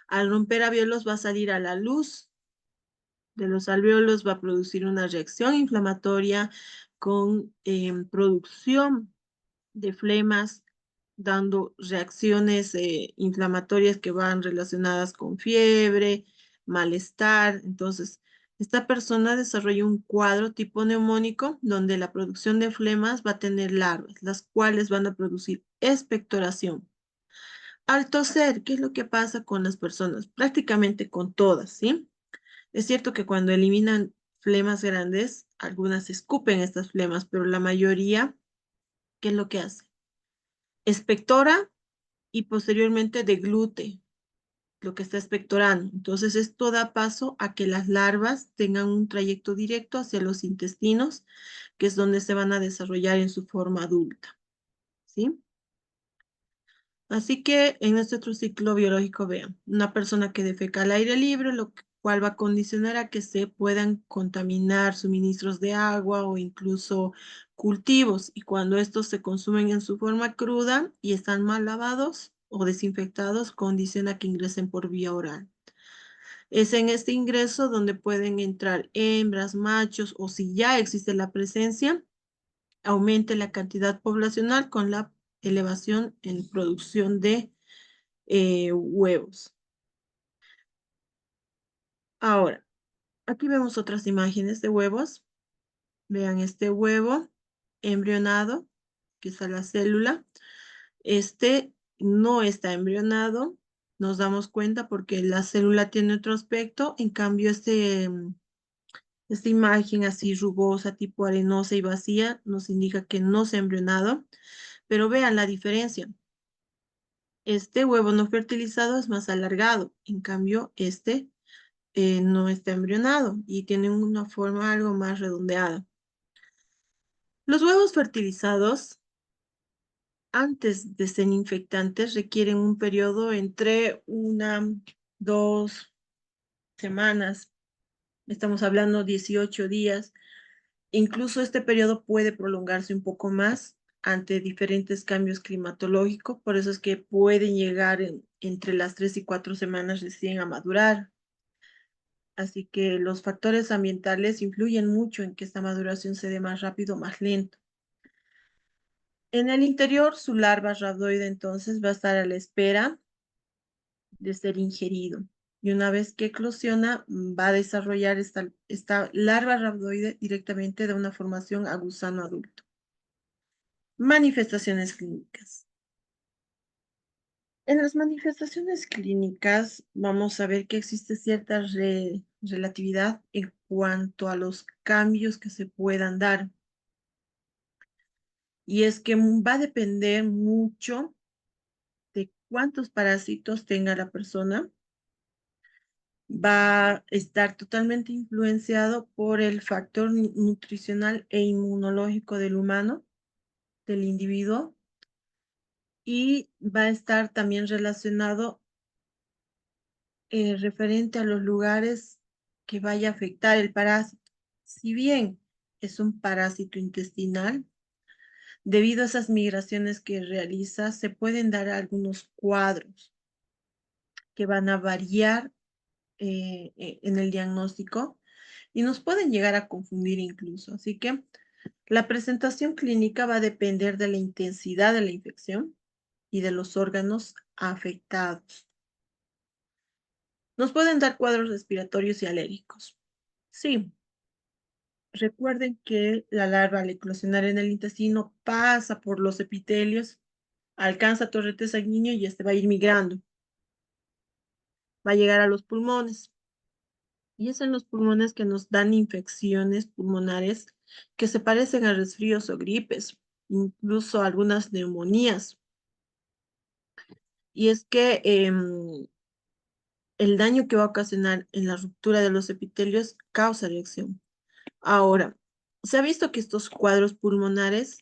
Al romper alveolos va a salir a la luz de los alveolos, va a producir una reacción inflamatoria con producción de flemas, dando reacciones inflamatorias que van relacionadas con fiebre, malestar. Entonces, esta persona desarrolla un cuadro tipo neumónico donde la producción de flemas va a tener larvas, las cuales van a producir expectoración. Al toser, ¿qué es lo que pasa con las personas? Prácticamente con todas, ¿sí? Es cierto que cuando eliminan flemas grandes, algunas escupen estas flemas, pero la mayoría, ¿qué es lo que hace? Expectora y posteriormente deglute lo que está expectorando. Entonces esto da paso a que las larvas tengan un trayecto directo hacia los intestinos, que es donde se van a desarrollar en su forma adulta, ¿sí? Así que en este otro ciclo biológico, vean, una persona que defeca al aire libre, lo cual va a condicionar a que se puedan contaminar suministros de agua o incluso cultivos. Y cuando estos se consumen en su forma cruda y están mal lavados o desinfectados, condiciona que ingresen por vía oral. Es en este ingreso donde pueden entrar hembras, machos o si ya existe la presencia, aumente la cantidad poblacional con la elevación en producción de huevos. Ahora, aquí vemos otras imágenes de huevos. Vean este huevo embrionado, que está la célula. Este no está embrionado. Nos damos cuenta porque la célula tiene otro aspecto. En cambio, esta imagen así rugosa, tipo arenosa y vacía, nos indica que no se ha embrionado. Pero vean la diferencia. Este huevo no fertilizado es más alargado. En cambio, este no está embrionado y tiene una forma algo más redondeada. Los huevos fertilizados, antes de ser infectantes, requieren un periodo entre 2 semanas. Estamos hablando 18 días. Incluso este periodo puede prolongarse un poco más ante diferentes cambios climatológicos. Por eso es que pueden llegar entre las 3 y 4 semanas recién a madurar. Así que los factores ambientales influyen mucho en que esta maduración se dé más rápido o más lento. En el interior, su larva rhabdoide entonces va a estar a la espera de ser ingerido. Y una vez que eclosiona, va a desarrollar esta larva rhabdoide directamente de una formación a gusano adulto. Manifestaciones clínicas. En las manifestaciones clínicas vamos a ver que existe cierta relatividad en cuanto a los cambios que se puedan dar. Y es que va a depender mucho de cuántos parásitos tenga la persona. Va a estar totalmente influenciado por el factor nutricional e inmunológico del humano, del individuo, y va a estar también relacionado referente a los lugares que vaya a afectar el parásito. Si bien es un parásito intestinal, debido a esas migraciones que realiza, se pueden dar algunos cuadros que van a variar en el diagnóstico y nos pueden llegar a confundir incluso. Así que la presentación clínica va a depender de la intensidad de la infección y de los órganos afectados. Nos pueden dar cuadros respiratorios y alérgicos. Sí, recuerden que la larva al eclosionar en el intestino pasa por los epitelios, alcanza torrente sanguíneo y este va a ir migrando. Va a llegar a los pulmones. Y es en los pulmones que nos dan infecciones pulmonares que se parecen a resfríos o gripes, incluso algunas neumonías. Y es que el daño que va a ocasionar en la ruptura de los epitelios causa reacción. Ahora, se ha visto que estos cuadros pulmonares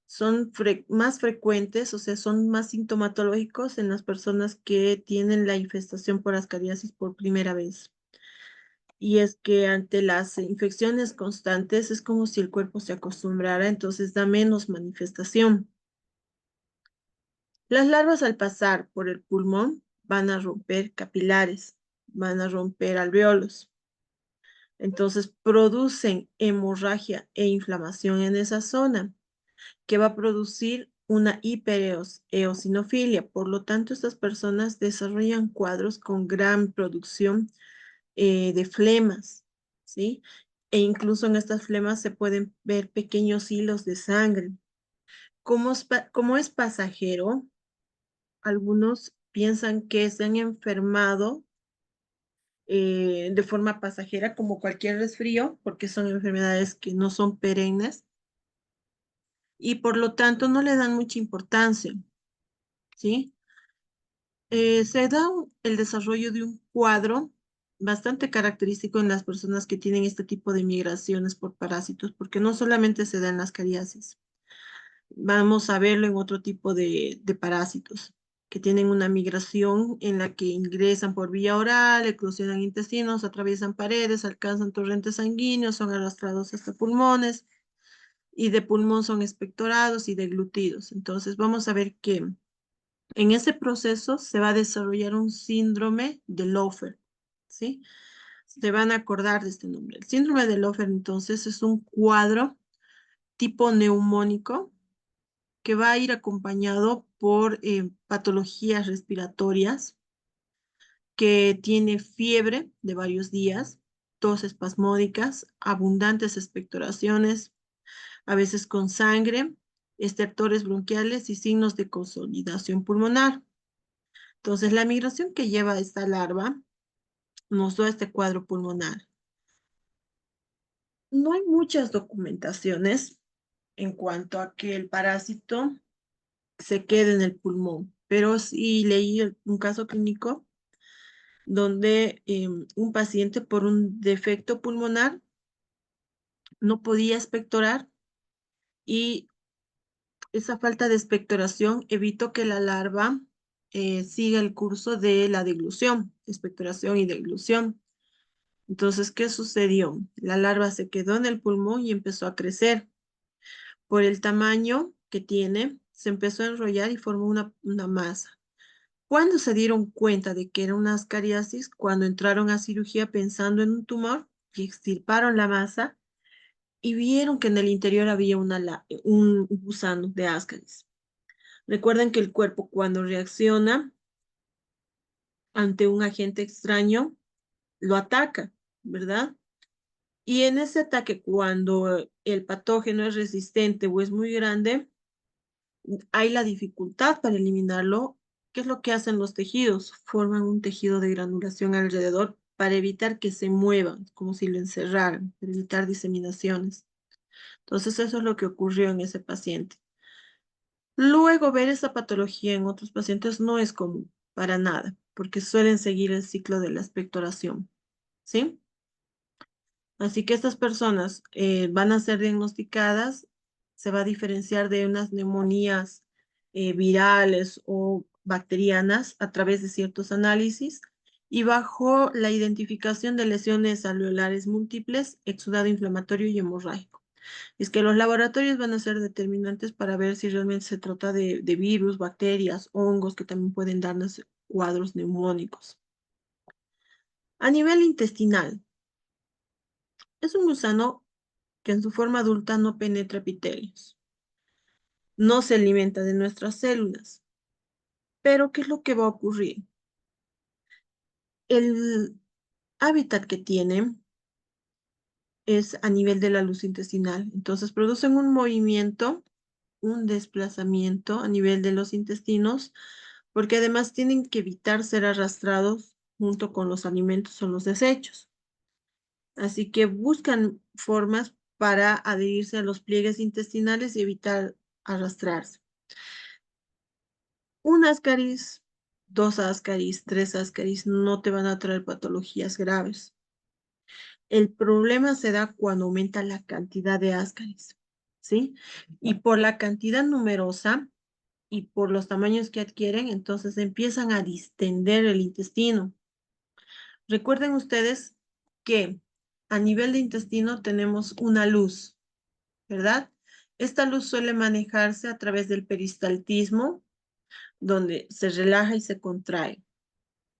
son más frecuentes, o sea, son más sintomatológicos en las personas que tienen la infestación por ascariasis por primera vez. Y es que ante las infecciones constantes es como si el cuerpo se acostumbrara, entonces da menos manifestación. Las larvas al pasar por el pulmón van a romper capilares, van a romper alveolos. Entonces producen hemorragia e inflamación en esa zona, que va a producir una hipereosinofilia. Por lo tanto, estas personas desarrollan cuadros con gran producción de flemas, ¿sí? E incluso en estas flemas se pueden ver pequeños hilos de sangre. Como es pasajero, algunos piensan que se han enfermado de forma pasajera como cualquier resfrío, porque son enfermedades que no son perennes y por lo tanto no le dan mucha importancia, ¿sí? Se da el desarrollo de un cuadro bastante característico en las personas que tienen este tipo de migraciones por parásitos, porque no solamente se da en las cariáceas. Vamos a verlo en otro tipo de parásitos que tienen una migración en la que ingresan por vía oral, eclosionan intestinos, atraviesan paredes, alcanzan torrentes sanguíneos, son arrastrados hasta pulmones y de pulmón son expectorados y deglutidos. Entonces vamos a ver que en ese proceso se va a desarrollar un síndrome de Lofer, ¿sí? Se van a acordar de este nombre. El síndrome de Lofer, entonces, es un cuadro tipo neumónico que va a ir acompañado por patologías respiratorias, que tiene fiebre de varios días, tos espasmódicas, abundantes expectoraciones, a veces con sangre, estertores bronquiales y signos de consolidación pulmonar. Entonces, la migración que lleva esta larva nos da este cuadro pulmonar. No hay muchas documentaciones en cuanto a que el parásito se quede en el pulmón, pero sí leí un caso clínico donde un paciente por un defecto pulmonar no podía expectorar y esa falta de expectoración evitó que la larva siga el curso de la deglución, expectoración y deglución. Entonces, ¿qué sucedió? La larva se quedó en el pulmón y empezó a crecer. Por el tamaño que tiene, se empezó a enrollar y formó una masa. ¿Cuándo se dieron cuenta de que era una ascariasis? Cuando entraron a cirugía pensando en un tumor y extirparon la masa y vieron que en el interior había un gusano de ascaris. Recuerden que el cuerpo cuando reacciona ante un agente extraño, lo ataca, ¿verdad? Y en ese ataque, cuando el patógeno es resistente o es muy grande, hay la dificultad para eliminarlo. ¿Qué es lo que hacen los tejidos? Forman un tejido de granulación alrededor para evitar que se muevan, como si lo encerraran, para evitar diseminaciones. Entonces, eso es lo que ocurrió en ese paciente. Luego, ver esa patología en otros pacientes no es común, para nada, porque suelen seguir el ciclo de la expectoración, ¿sí? Así que estas personas van a ser diagnosticadas, se va a diferenciar de unas neumonías virales o bacterianas a través de ciertos análisis y bajo la identificación de lesiones alveolares múltiples, exudado inflamatorio y hemorrágico. Es que los laboratorios van a ser determinantes para ver si realmente se trata de virus, bacterias, hongos que también pueden darnos cuadros neumónicos. A nivel intestinal, es un gusano que en su forma adulta no penetra epitelios, no se alimenta de nuestras células. Pero, ¿qué es lo que va a ocurrir? El hábitat que tiene es a nivel de la luz intestinal. Entonces, producen un movimiento, un desplazamiento a nivel de los intestinos, porque además tienen que evitar ser arrastrados junto con los alimentos o los desechos. Así que buscan formas para adherirse a los pliegues intestinales y evitar arrastrarse. Un ascaris, dos ascaris, tres ascaris no te van a traer patologías graves. El problema se da cuando aumenta la cantidad de ascaris, ¿sí? Y por la cantidad numerosa y por los tamaños que adquieren, entonces empiezan a distender el intestino. Recuerden ustedes que a nivel de intestino tenemos una luz, ¿verdad? Esta luz suele manejarse a través del peristaltismo, donde se relaja y se contrae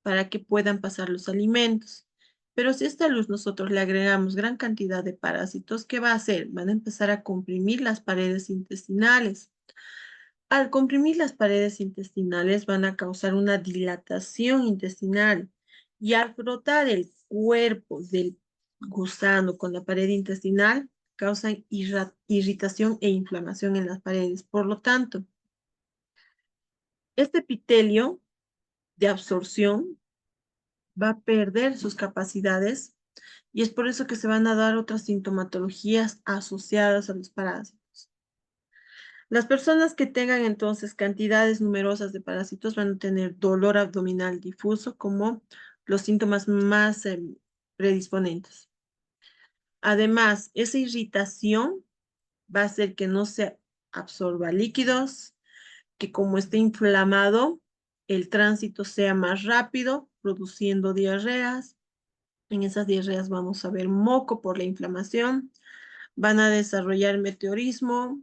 para que puedan pasar los alimentos. Pero si a esta luz nosotros le agregamos gran cantidad de parásitos, ¿qué va a hacer? Van a empezar a comprimir las paredes intestinales. Al comprimir las paredes intestinales van a causar una dilatación intestinal y al frotar el cuerpo del gusano con la pared intestinal, causan irritación e inflamación en las paredes. Por lo tanto, este epitelio de absorción va a perder sus capacidades y es por eso que se van a dar otras sintomatologías asociadas a los parásitos. Las personas que tengan entonces cantidades numerosas de parásitos van a tener dolor abdominal difuso como los síntomas más predisponentes. Además, esa irritación va a hacer que no se absorba líquidos, que como esté inflamado, el tránsito sea más rápido, produciendo diarreas. En esas diarreas vamos a ver moco por la inflamación. Van a desarrollar meteorismo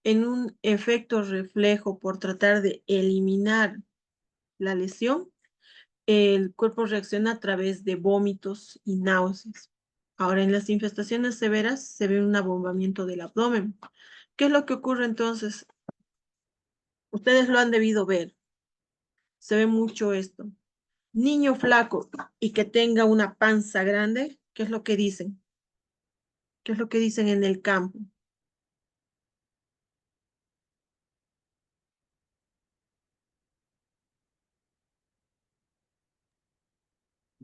en un efecto reflejo por tratar de eliminar la lesión. El cuerpo reacciona a través de vómitos y náuseas. Ahora, en las infestaciones severas se ve un abombamiento del abdomen. ¿Qué es lo que ocurre entonces? Ustedes lo han debido ver. Se ve mucho esto. Niño flaco y que tenga una panza grande, ¿qué es lo que dicen? ¿Qué es lo que dicen en el campo?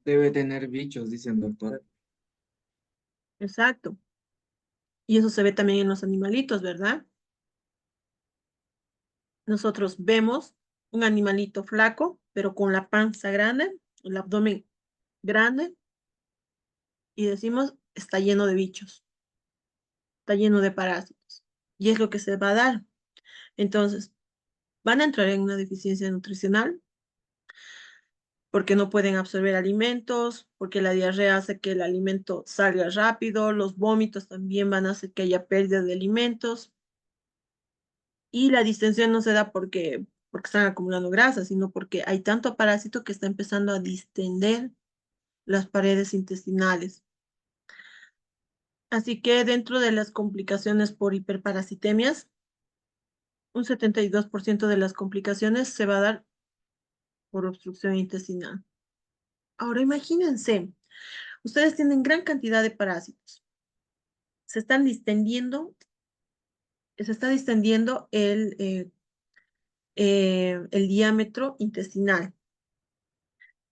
Debe tener bichos, dicen doctor. Exacto. Y eso se ve también en los animalitos, ¿verdad? Nosotros vemos un animalito flaco, pero con la panza grande, el abdomen grande, y decimos, está lleno de bichos, está lleno de parásitos. Y es lo que se va a dar. Entonces, van a entrar en una deficiencia nutricional porque no pueden absorber alimentos, porque la diarrea hace que el alimento salga rápido, los vómitos también van a hacer que haya pérdida de alimentos, y la distensión no se da porque están acumulando grasa, sino porque hay tanto parásito que está empezando a distender las paredes intestinales. Así que dentro de las complicaciones por hiperparasitemias, un 72% de las complicaciones se va a dar por obstrucción intestinal. Ahora imagínense, ustedes tienen gran cantidad de parásitos. Se están distendiendo, se está distendiendo el diámetro intestinal.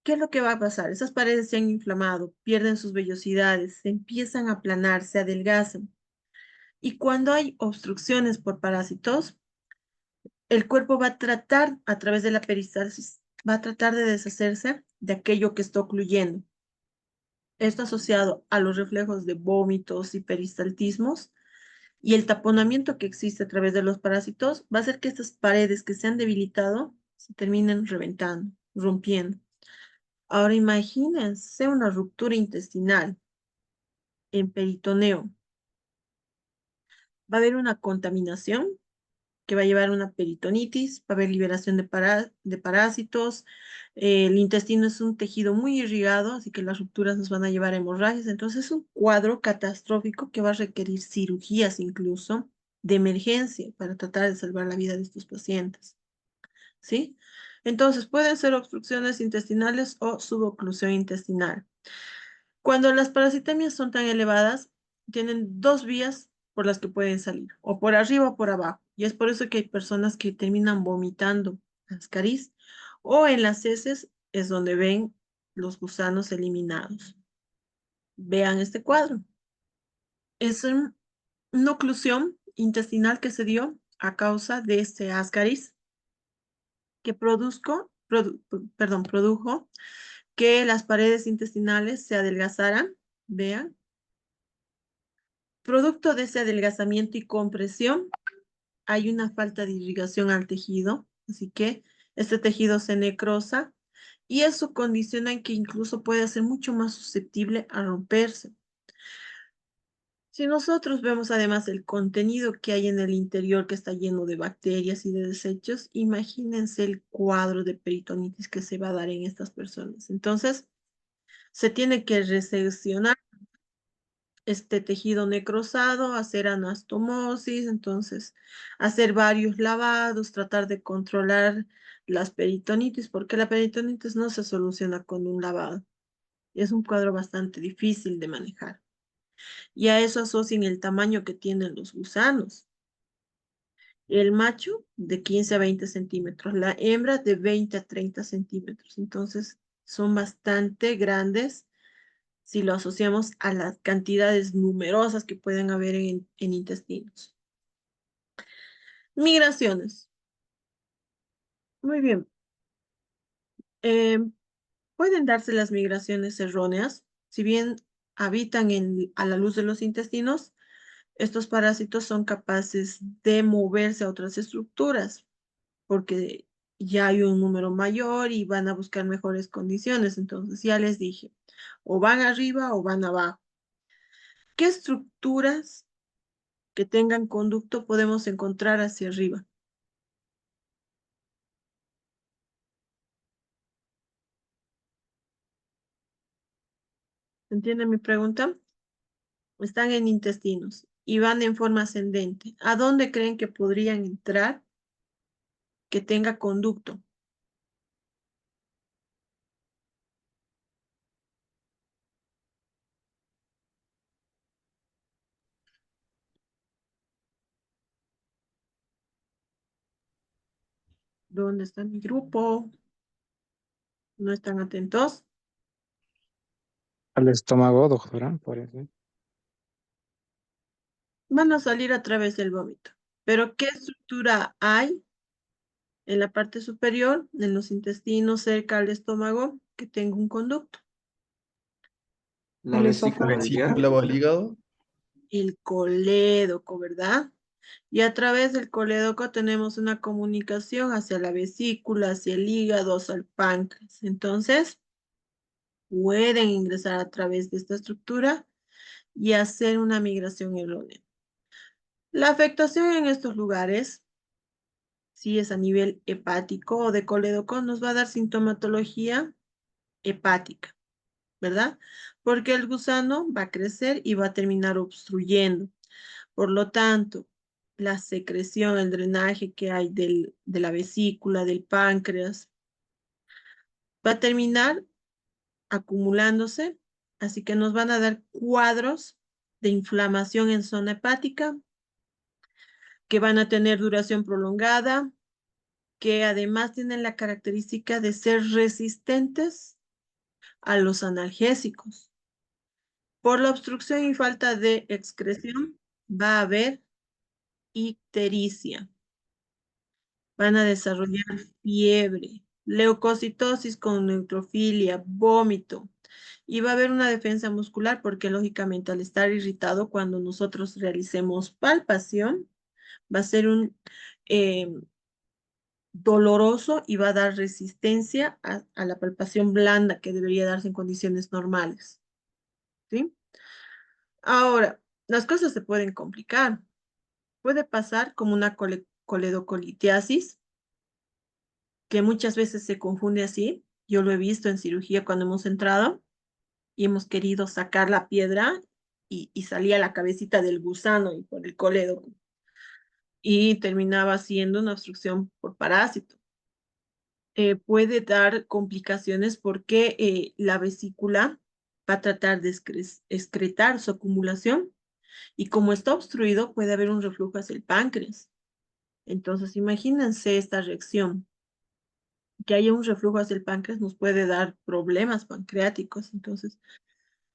¿Qué es lo que va a pasar? Esas paredes se han inflamado, pierden sus vellosidades, se empiezan a aplanar, se adelgazan. Y cuando hay obstrucciones por parásitos, el cuerpo va a tratar, a través de la peristalsis, va a tratar de deshacerse de aquello que está ocluyendo. Esto asociado a los reflejos de vómitos y peristaltismos y el taponamiento que existe a través de los parásitos va a hacer que estas paredes que se han debilitado se terminen reventando, rompiendo. Ahora imagínense una ruptura intestinal en peritoneo. Va a haber una contaminación que va a llevar a una peritonitis, va a haber liberación de parásitos. El intestino es un tejido muy irrigado, así que las rupturas nos van a llevar a hemorragias. Entonces es un cuadro catastrófico que va a requerir cirugías incluso de emergencia para tratar de salvar la vida de estos pacientes. ¿Sí? Entonces pueden ser obstrucciones intestinales o suboclusión intestinal. Cuando las parasitemias son tan elevadas, tienen dos vías por las que pueden salir, o por arriba o por abajo. Y es por eso que hay personas que terminan vomitando ascaris, o en las heces es donde ven los gusanos eliminados. Vean este cuadro. Es una oclusión intestinal que se dio a causa de este ascaris que produjo que las paredes intestinales se adelgazaran. Vean. Producto de ese adelgazamiento y compresión, hay una falta de irrigación al tejido, así que este tejido se necrosa y eso condiciona en que incluso puede ser mucho más susceptible a romperse. Si nosotros vemos además el contenido que hay en el interior que está lleno de bacterias y de desechos, imagínense el cuadro de peritonitis que se va a dar en estas personas. Entonces, se tiene que reseccionar este tejido necrosado, hacer anastomosis, entonces hacer varios lavados, tratar de controlar las peritonitis, porque la peritonitis no se soluciona con un lavado. Es un cuadro bastante difícil de manejar. Y a eso asocian el tamaño que tienen los gusanos. El macho de 15 a 20 centímetros, la hembra de 20 a 30 centímetros. Entonces son bastante grandes si lo asociamos a las cantidades numerosas que pueden haber en intestinos. Migraciones. Muy bien. Eh, pueden darse las migraciones erróneas. Si bien habitan a la luz de los intestinos, estos parásitos son capaces de moverse a otras estructuras porque ya hay un número mayor y van a buscar mejores condiciones. Entonces, ya les dije, o van arriba o van abajo. ¿Qué estructuras que tengan conducto podemos encontrar hacia arriba? ¿Entienden mi pregunta? Están en intestinos y van en forma ascendente. ¿A dónde creen que podrían entrar que tenga conducto? ¿Dónde está mi grupo? ¿No están atentos? Al estómago, doctora, por eso. Van a salir a través del vómito. ¿Pero qué estructura hay en la parte superior, en los intestinos, cerca al estómago, que tenga un conducto? La El vesícula esófago. biliar. Vesícula o el hígado. El colédoco, ¿verdad? Y a través del colédoco tenemos una comunicación hacia la vesícula, hacia el hígado, hacia el páncreas. Entonces, pueden ingresar a través de esta estructura y hacer una migración errónea. La afectación en estos lugares, si es a nivel hepático o de colédoco, nos va a dar sintomatología hepática, ¿verdad? Porque el gusano va a crecer y va a terminar obstruyendo. Por lo tanto, la secreción, el drenaje que hay de la vesícula, del páncreas, va a terminar acumulándose, así que nos van a dar cuadros de inflamación en zona hepática que van a tener duración prolongada, que además tienen la característica de ser resistentes a los analgésicos. Por la obstrucción y falta de excreción, va a haber ictericia. Van a desarrollar fiebre, leucocitosis con neutrofilia, vómito. Y va a haber una defensa muscular porque lógicamente al estar irritado cuando nosotros realicemos palpación, va a ser un doloroso y va a dar resistencia a la palpación blanda que debería darse en condiciones normales. ¿Sí? Ahora, las cosas se pueden complicar. Puede pasar como una coledocolitiasis, que muchas veces se confunde así. Yo lo he visto en cirugía cuando hemos entrado y hemos querido sacar la piedra y salía la cabecita del gusano y por el colédoco. Y terminaba siendo una obstrucción por parásito. Puede dar complicaciones porque la vesícula va a tratar de excretar su acumulación y como está obstruido puede haber un reflujo hacia el páncreas. Entonces, imagínense esta reacción. Que haya un reflujo hacia el páncreas nos puede dar problemas pancreáticos. Entonces,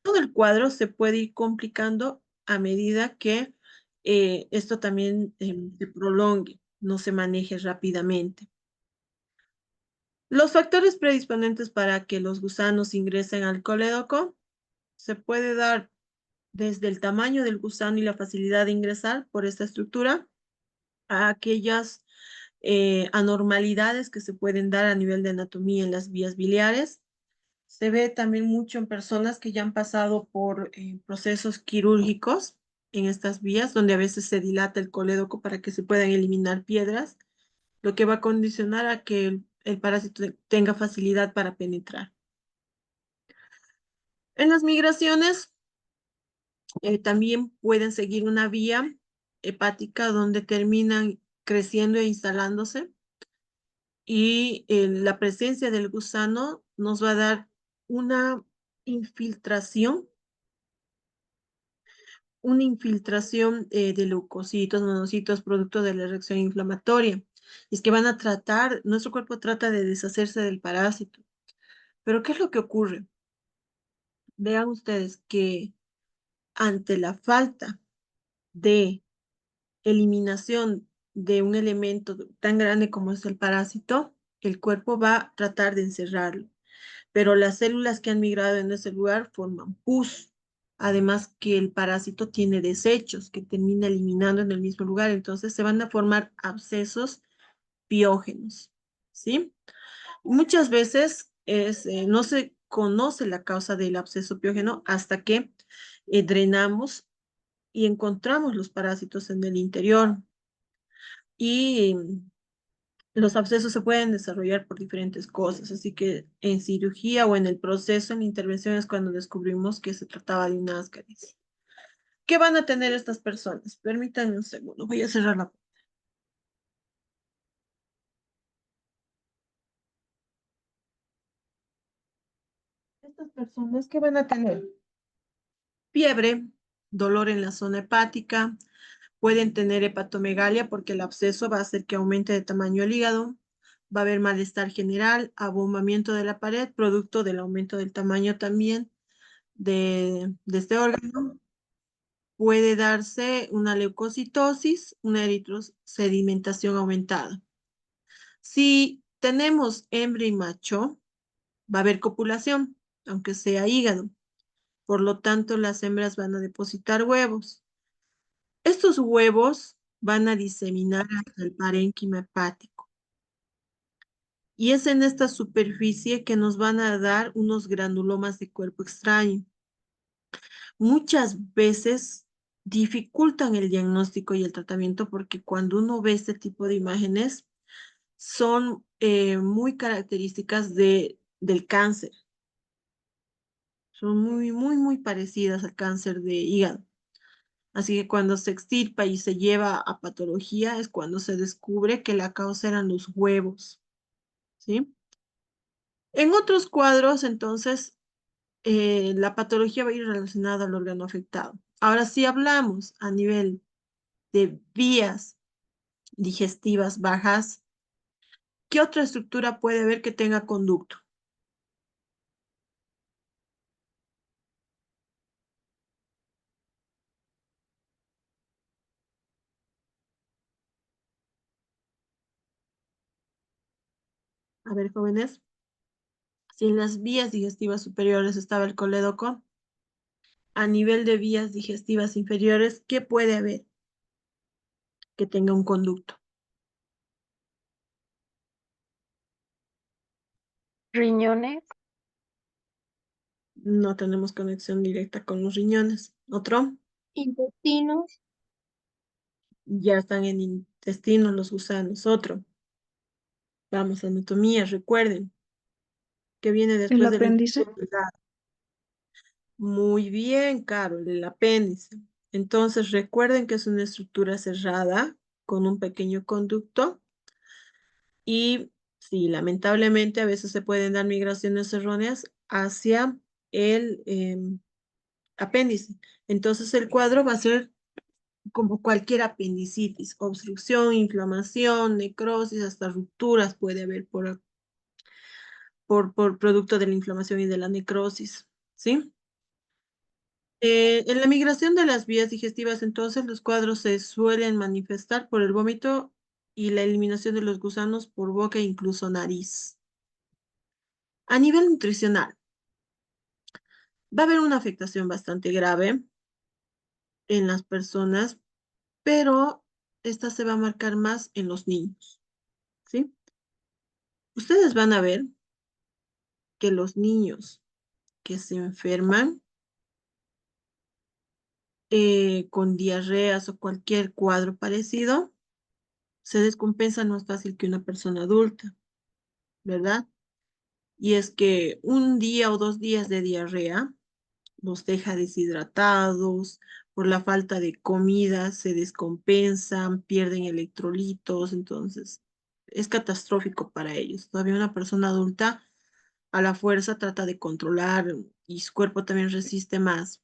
todo el cuadro se puede ir complicando a medida que esto también se prolongue, no se maneje rápidamente. Los factores predisponentes para que los gusanos ingresen al colédoco se puede dar desde el tamaño del gusano y la facilidad de ingresar por esta estructura a aquellas anormalidades que se pueden dar a nivel de anatomía en las vías biliares. Se ve también mucho en personas que ya han pasado por procesos quirúrgicos en estas vías, donde a veces se dilata el colédoco para que se puedan eliminar piedras, lo que va a condicionar a que el parásito tenga facilidad para penetrar. En las migraciones también pueden seguir una vía hepática donde terminan creciendo e instalándose y la presencia del gusano nos va a dar una infiltración, de leucocitos, monocitos, producto de la reacción inflamatoria. Y es que van a tratar, nuestro cuerpo trata de deshacerse del parásito. Pero ¿qué es lo que ocurre? Vean ustedes que ante la falta de eliminación de un elemento tan grande como es el parásito, el cuerpo va a tratar de encerrarlo. Pero las células que han migrado en ese lugar forman pus. Además que el parásito tiene desechos que termina eliminando en el mismo lugar, entonces se van a formar abscesos piógenos, ¿sí? Muchas veces no se conoce la causa del absceso piógeno hasta que drenamos y encontramos los parásitos en el interior. Y los abscesos se pueden desarrollar por diferentes cosas, así que en cirugía o en el proceso, en la intervención es cuando descubrimos que se trataba de un ascaris. ¿Qué van a tener estas personas? Permítanme un segundo, voy a cerrar la. Estas personas, ¿qué van a tener? Fiebre, dolor en la zona hepática, pueden tener hepatomegalia porque el absceso va a hacer que aumente de tamaño el hígado, va a haber malestar general, abombamiento de la pared, producto del aumento del tamaño también de este órgano. Puede darse una leucocitosis, una eritrosedimentación aumentada. Si tenemos hembra y macho, va a haber copulación, aunque sea hígado. Por lo tanto, las hembras van a depositar huevos. Estos huevos van a diseminar hasta el parénquima hepático. Y es en esta superficie que nos van a dar unos granulomas de cuerpo extraño. Muchas veces dificultan el diagnóstico y el tratamiento porque cuando uno ve este tipo de imágenes son muy características del cáncer. Son muy parecidas al cáncer de hígado. Así que cuando se extirpa y se lleva a patología es cuando se descubre que la causa eran los huevos, ¿sí? En otros cuadros, entonces, la patología va a ir relacionada al órgano afectado. Ahora, si hablamos a nivel de vías digestivas bajas, ¿qué otra estructura puede haber que tenga conducto? A ver, jóvenes, si en las vías digestivas superiores estaba el colédoco, a nivel de vías digestivas inferiores, ¿qué puede haber que tenga un conducto? Riñones, No tenemos conexión directa con los riñones. ¿Otro? Intestinos, Ya están en intestino los gusanos. Otro. Vamos, anatomía, recuerden que viene El después del apéndice. intestino delgado. Muy bien, Carol, el apéndice. Entonces, recuerden que es una estructura cerrada con un pequeño conducto y sí, lamentablemente a veces se pueden dar migraciones erróneas hacia el apéndice. Entonces, el cuadro va a ser como cualquier apendicitis, obstrucción, inflamación, necrosis, hasta rupturas puede haber por producto de la inflamación y de la necrosis, ¿sí? En la migración de las vías digestivas, entonces, los cuadros se suelen manifestar por el vómito y la eliminación de los gusanos por boca e incluso nariz. A nivel nutricional, va a haber una afectación bastante grave en las personas, pero esta se va a marcar más en los niños, ¿sí? Ustedes van a ver que los niños que se enferman con diarreas o cualquier cuadro parecido, se descompensan más fácil que una persona adulta, ¿verdad? Y es que un día o 2 días de diarrea los deja deshidratados, por la falta de comida se descompensan, pierden electrolitos, entonces es catastrófico para ellos. Todavía una persona adulta a la fuerza trata de controlar y su cuerpo también resiste más.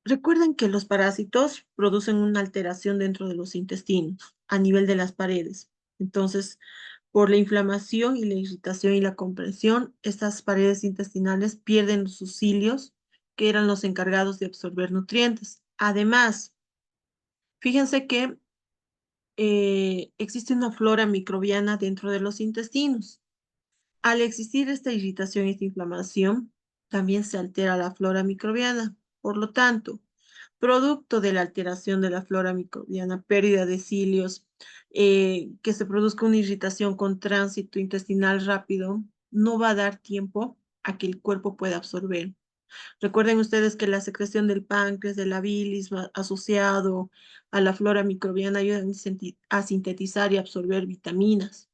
Recuerden que los parásitos producen una alteración dentro de los intestinos, a nivel de las paredes. Entonces, por la inflamación y la irritación y la compresión, estas paredes intestinales pierden sus cilios, que eran los encargados de absorber nutrientes. Además, fíjense que existe una flora microbiana dentro de los intestinos. Al existir esta irritación y esta inflamación, también se altera la flora microbiana. Por lo tanto, producto de la alteración de la flora microbiana, pérdida de cilios, que se produzca una irritación con tránsito intestinal rápido, no va a dar tiempo a que el cuerpo pueda absorber. Recuerden ustedes que la secreción del páncreas, de la bilis, asociado a la flora microbiana, ayudan a sintetizar y absorber vitaminas.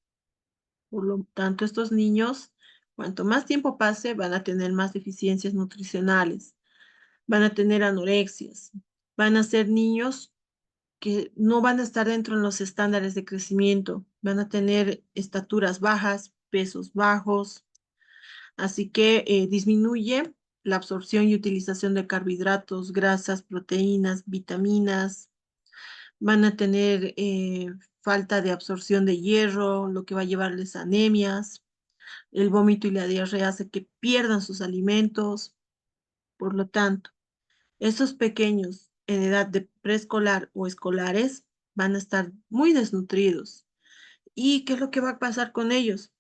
Por lo tanto, estos niños, cuanto más tiempo pase, van a tener más deficiencias nutricionales, van a tener anorexias, van a ser niños que no van a estar dentro de los estándares de crecimiento, van a tener estaturas bajas, pesos bajos, así que disminuye la absorción y utilización de carbohidratos, grasas, proteínas, vitaminas, van a tener falta de absorción de hierro, lo que va a llevarles a anemias. El vómito y la diarrea hace que pierdan sus alimentos. Por lo tanto, esos pequeños en edad de preescolar o escolares van a estar muy desnutridos. ¿Y qué es lo que va a pasar con ellos?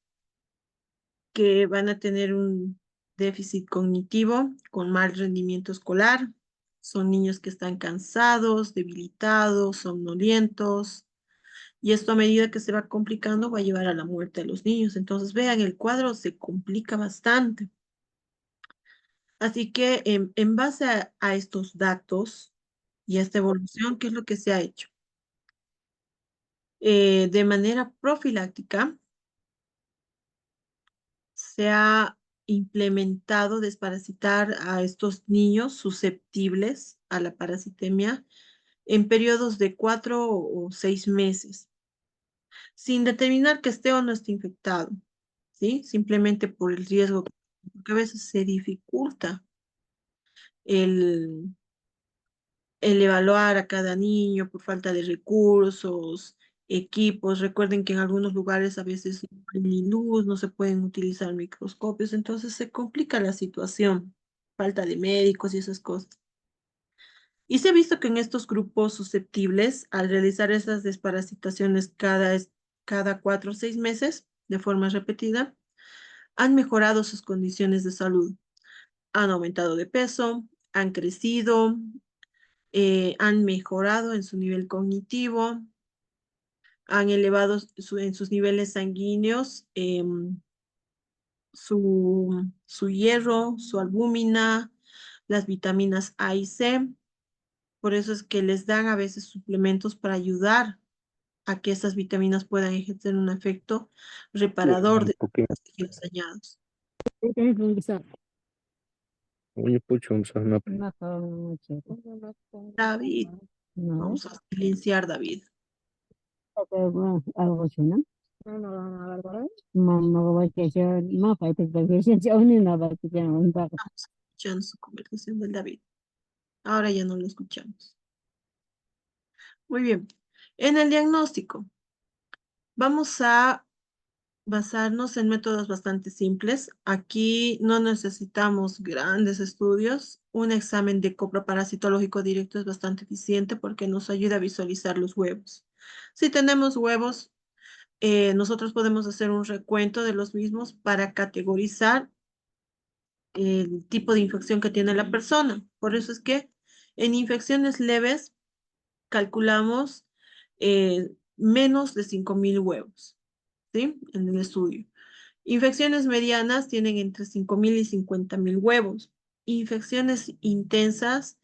Que van a tener un déficit cognitivo con mal rendimiento escolar. Son niños que están cansados, debilitados, somnolientos. Y esto a medida que se va complicando va a llevar a la muerte de los niños. Entonces, vean, el cuadro se complica bastante. Así que en base a estos datos y a esta evolución, ¿qué es lo que se ha hecho? De manera profiláctica, se ha implementado desparasitar a estos niños susceptibles a la parasitemia en periodos de 4 o 6 meses, sin determinar que esté o no esté infectado, ¿sí? Simplemente por el riesgo, porque a veces se dificulta el evaluar a cada niño por falta de recursos, equipos. Recuerden que en algunos lugares a veces no hay ni luz, no se pueden utilizar microscopios, entonces se complica la situación, falta de médicos y esas cosas. Y se ha visto que en estos grupos susceptibles, al realizar esas desparasitaciones cada 4 o 6 meses, de forma repetida, han mejorado sus condiciones de salud. Han aumentado de peso, han crecido, han mejorado en su nivel cognitivo, han elevado en sus niveles sanguíneos su hierro, su albúmina, las vitaminas A y C. Por eso es que les dan a veces suplementos para ayudar a que esas vitaminas puedan ejercer un efecto reparador de los tejidos dañados. David, vamos a silenciar, David. Estamos escuchando su conversación del David. Ahora ya no lo escuchamos. Muy bien. En el diagnóstico, vamos a basarnos en métodos bastante simples. Aquí no necesitamos grandes estudios. Un examen de coproparasitológico directo es bastante eficiente porque nos ayuda a visualizar los huevos. Si tenemos huevos, nosotros podemos hacer un recuento de los mismos para categorizar el tipo de infección que tiene la persona. Por eso es que en infecciones leves calculamos menos de 5.000 huevos, ¿sí? En el estudio. Infecciones medianas tienen entre 5.000 y 50.000 huevos. Infecciones intensas,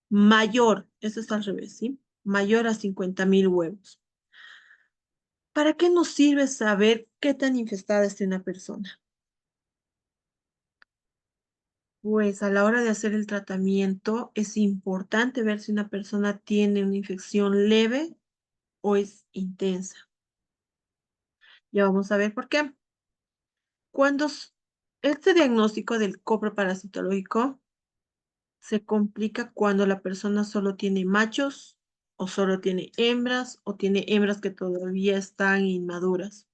mayor, eso está al revés, ¿sí? Mayor a 50.000 huevos. ¿Para qué nos sirve saber qué tan infestada está una persona? Pues a la hora de hacer el tratamiento es importante ver si una persona tiene una infección leve o es intensa. Ya vamos a ver por qué. Cuando este diagnóstico del coproparasitológico se complica cuando la persona solo tiene machos o solo tiene hembras o tiene hembras que todavía están inmaduras,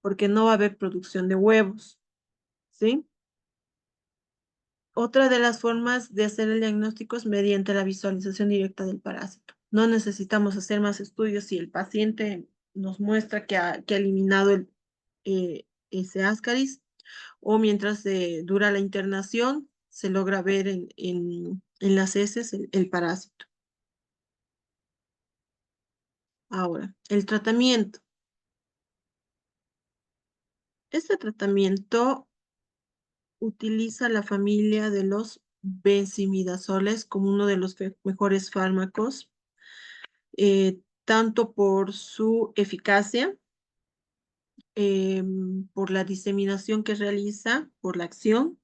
porque no va a haber producción de huevos, ¿sí? Otra de las formas de hacer el diagnóstico es mediante la visualización directa del parásito. No necesitamos hacer más estudios si el paciente nos muestra que ha eliminado ese ascaris o mientras dura la internación se logra ver en las heces el parásito. Ahora, el tratamiento. Este tratamiento utiliza la familia de los benzimidazoles como uno de los mejores fármacos, tanto por su eficacia, por la diseminación que realiza, por la acción,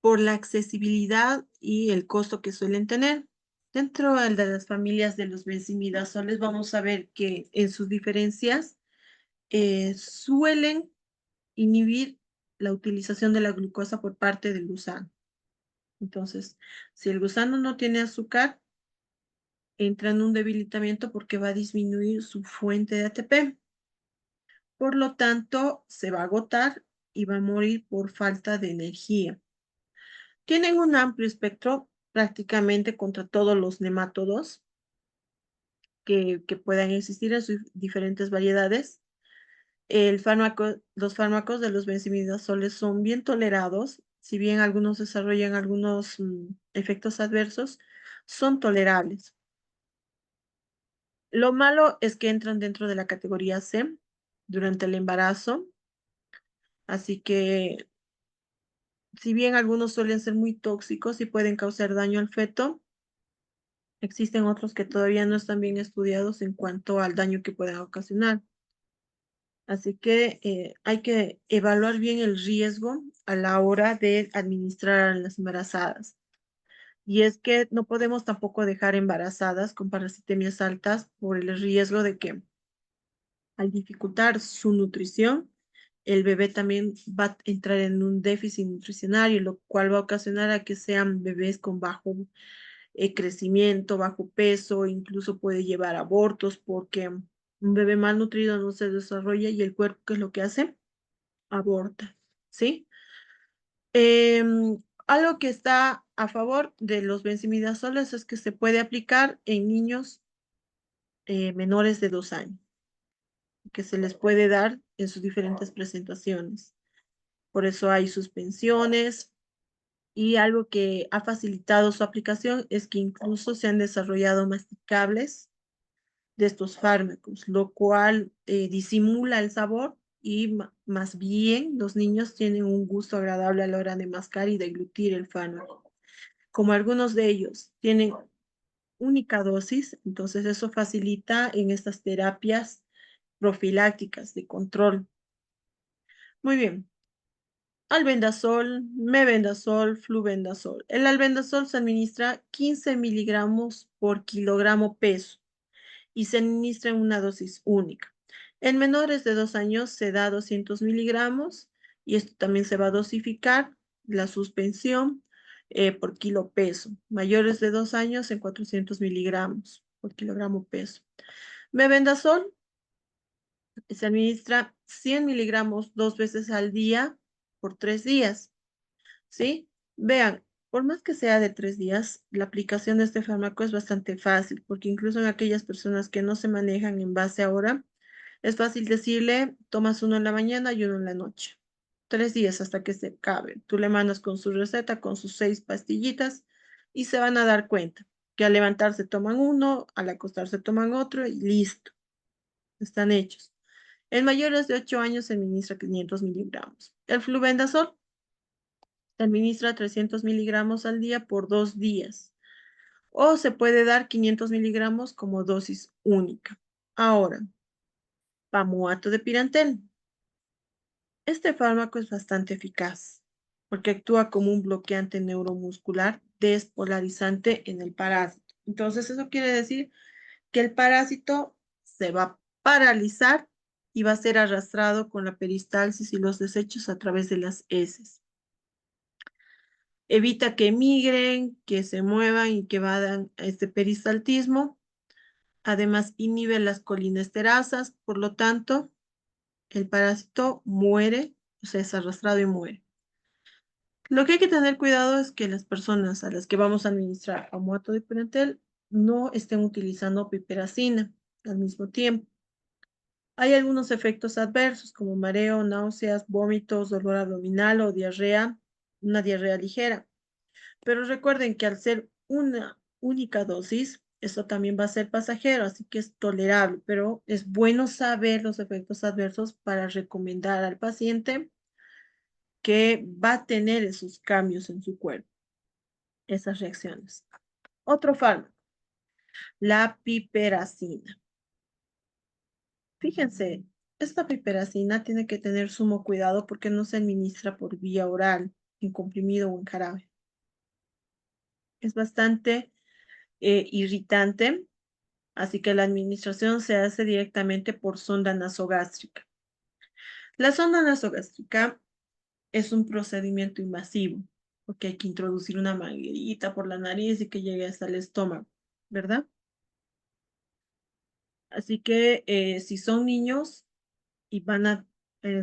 por la accesibilidad y el costo que suelen tener. Dentro de las familias de los benzimidazoles vamos a ver que en sus diferencias suelen inhibir la utilización de la glucosa por parte del gusano. Entonces, si el gusano no tiene azúcar, entra en un debilitamiento porque va a disminuir su fuente de ATP. Por lo tanto, se va a agotar y va a morir por falta de energía. Tienen un amplio espectro prácticamente contra todos los nemátodos que puedan existir en sus diferentes variedades. Los fármacos de los benzimidazoles son bien tolerados, si bien algunos desarrollan algunos efectos adversos, son tolerables. Lo malo es que entran dentro de la categoría C durante el embarazo, así que si bien algunos suelen ser muy tóxicos y pueden causar daño al feto, existen otros que todavía no están bien estudiados en cuanto al daño que pueden ocasionar. Así que hay que evaluar bien el riesgo a la hora de administrar a las embarazadas. Y es que no podemos tampoco dejar embarazadas con parasitemias altas por el riesgo de que al dificultar su nutrición, el bebé también va a entrar en un déficit nutricional, lo cual va a ocasionar a que sean bebés con bajo crecimiento, bajo peso, incluso puede llevar a abortos porque un bebé malnutrido no se desarrolla y el cuerpo, ¿qué es lo que hace? Aborta, ¿sí? Algo que está a favor de los benzimidazoles es que se puede aplicar en niños menores de 2 años, que se les puede dar en sus diferentes presentaciones. Por eso hay suspensiones y algo que ha facilitado su aplicación es que incluso se han desarrollado masticables de estos fármacos, lo cual disimula el sabor y más bien los niños tienen un gusto agradable a la hora de mascar y deglutir el fármaco. Como algunos de ellos tienen única dosis, entonces eso facilita en estas terapias profilácticas de control. Muy bien. Albendazol, mebendazol, flubendazol. El albendazol se administra 15 miligramos por kilogramo peso y se administra en una dosis única. En menores de 2 años se da 200 miligramos y esto también se va a dosificar la suspensión por kilo peso. Mayores de 2 años en 400 miligramos por kilogramo peso. Mebendazol se administra 100 miligramos 2 veces al día por 3 días, ¿sí? Vean, por más que sea de 3 días, la aplicación de este fármaco es bastante fácil, porque incluso en aquellas personas que no se manejan en base a hora, es fácil decirle, tomas uno en la mañana y uno en la noche. 3 días hasta que se acabe. Tú le mandas con su receta, con sus 6 pastillitas, y se van a dar cuenta que al levantarse toman uno, al acostarse toman otro, y listo. Están hechos. En mayores de 8 años se administra 500 miligramos. El flubendazol se administra 300 miligramos al día por 2 días. O se puede dar 500 miligramos como dosis única. Ahora, pamuato de pirantel. Este fármaco es bastante eficaz porque actúa como un bloqueante neuromuscular despolarizante en el parásito. Entonces, eso quiere decir que el parásito se va a paralizar y va a ser arrastrado con la peristalsis y los desechos a través de las heces. Evita que migren, que se muevan y que vayan a este peristaltismo. Además, inhibe las colinesterasas, por lo tanto, el parásito muere, o sea, es arrastrado y muere. Lo que hay que tener cuidado es que las personas a las que vamos a administrar pamuato de pirantel no estén utilizando piperacina al mismo tiempo. Hay algunos efectos adversos como mareo, náuseas, vómitos, dolor abdominal o diarrea, una diarrea ligera. Pero recuerden que al ser una única dosis, esto también va a ser pasajero, así que es tolerable, pero es bueno saber los efectos adversos para recomendar al paciente que va a tener esos cambios en su cuerpo, esas reacciones. Otro fármaco, la piperacina. Fíjense, esta piperacina tiene que tener sumo cuidado porque no se administra por vía oral, en comprimido o en jarabe. Es bastante irritante, así que la administración se hace directamente por sonda nasogástrica. La sonda nasogástrica es un procedimiento invasivo, porque hay que introducir una manguerita por la nariz y que llegue hasta el estómago, ¿verdad? Así que si son niños y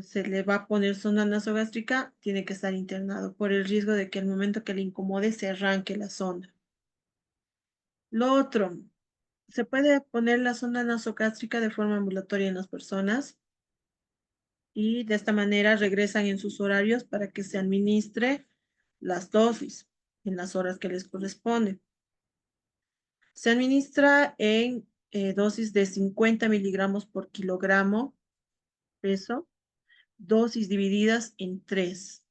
se le va a poner sonda nasogástrica, tiene que estar internado por el riesgo de que al momento que le incomode se arranque la sonda. Lo otro, se puede poner la sonda nasogástrica de forma ambulatoria en las personas y de esta manera regresan en sus horarios para que se administre las dosis en las horas que les corresponde. Se administra en dosis de 50 miligramos por kilogramo peso, dosis divididas en 3,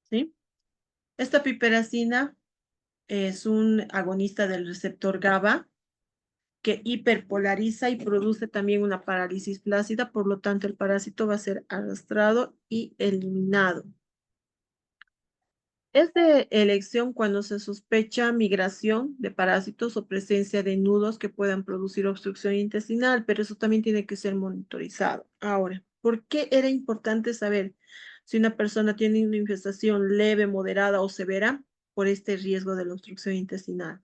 ¿sí? Esta piperacina es un agonista del receptor GABA que hiperpolariza y produce también una parálisis flácida, por lo tanto el parásito va a ser arrastrado y eliminado. Es de elección cuando se sospecha migración de parásitos o presencia de nudos que puedan producir obstrucción intestinal, pero eso también tiene que ser monitorizado. Ahora, ¿por qué era importante saber si una persona tiene una infestación leve, moderada o severa por este riesgo de la obstrucción intestinal?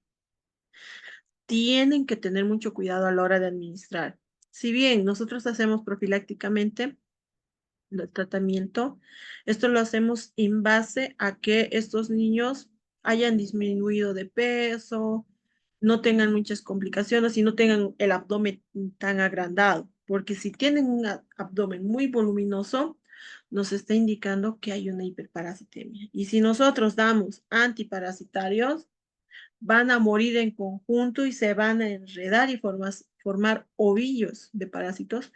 Tienen que tener mucho cuidado a la hora de administrar. Si bien nosotros hacemos profilácticamente el tratamiento, esto lo hacemos en base a que estos niños hayan disminuido de peso, no tengan muchas complicaciones y no tengan el abdomen tan agrandado, porque si tienen un abdomen muy voluminoso, nos está indicando que hay una hiperparasitemia. Y si nosotros damos antiparasitarios, van a morir en conjunto y se van a enredar y formar ovillos de parásitos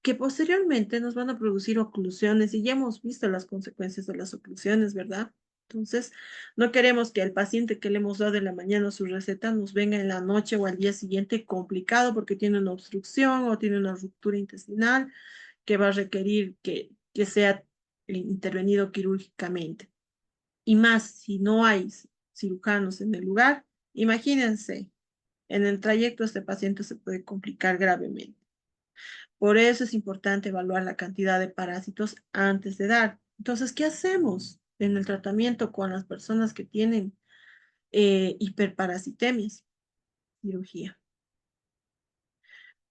que posteriormente nos van a producir oclusiones y ya hemos visto las consecuencias de las oclusiones, ¿verdad? Entonces, no queremos que el paciente que le hemos dado en la mañana su receta nos venga en la noche o al día siguiente complicado porque tiene una obstrucción o tiene una ruptura intestinal que va a requerir que sea intervenido quirúrgicamente. Y más, si no hay cirujanos en el lugar, imagínense, en el trayecto este paciente se puede complicar gravemente. Por eso es importante evaluar la cantidad de parásitos antes de dar. Entonces, ¿qué hacemos en el tratamiento con las personas que tienen hiperparasitemias? Cirugía.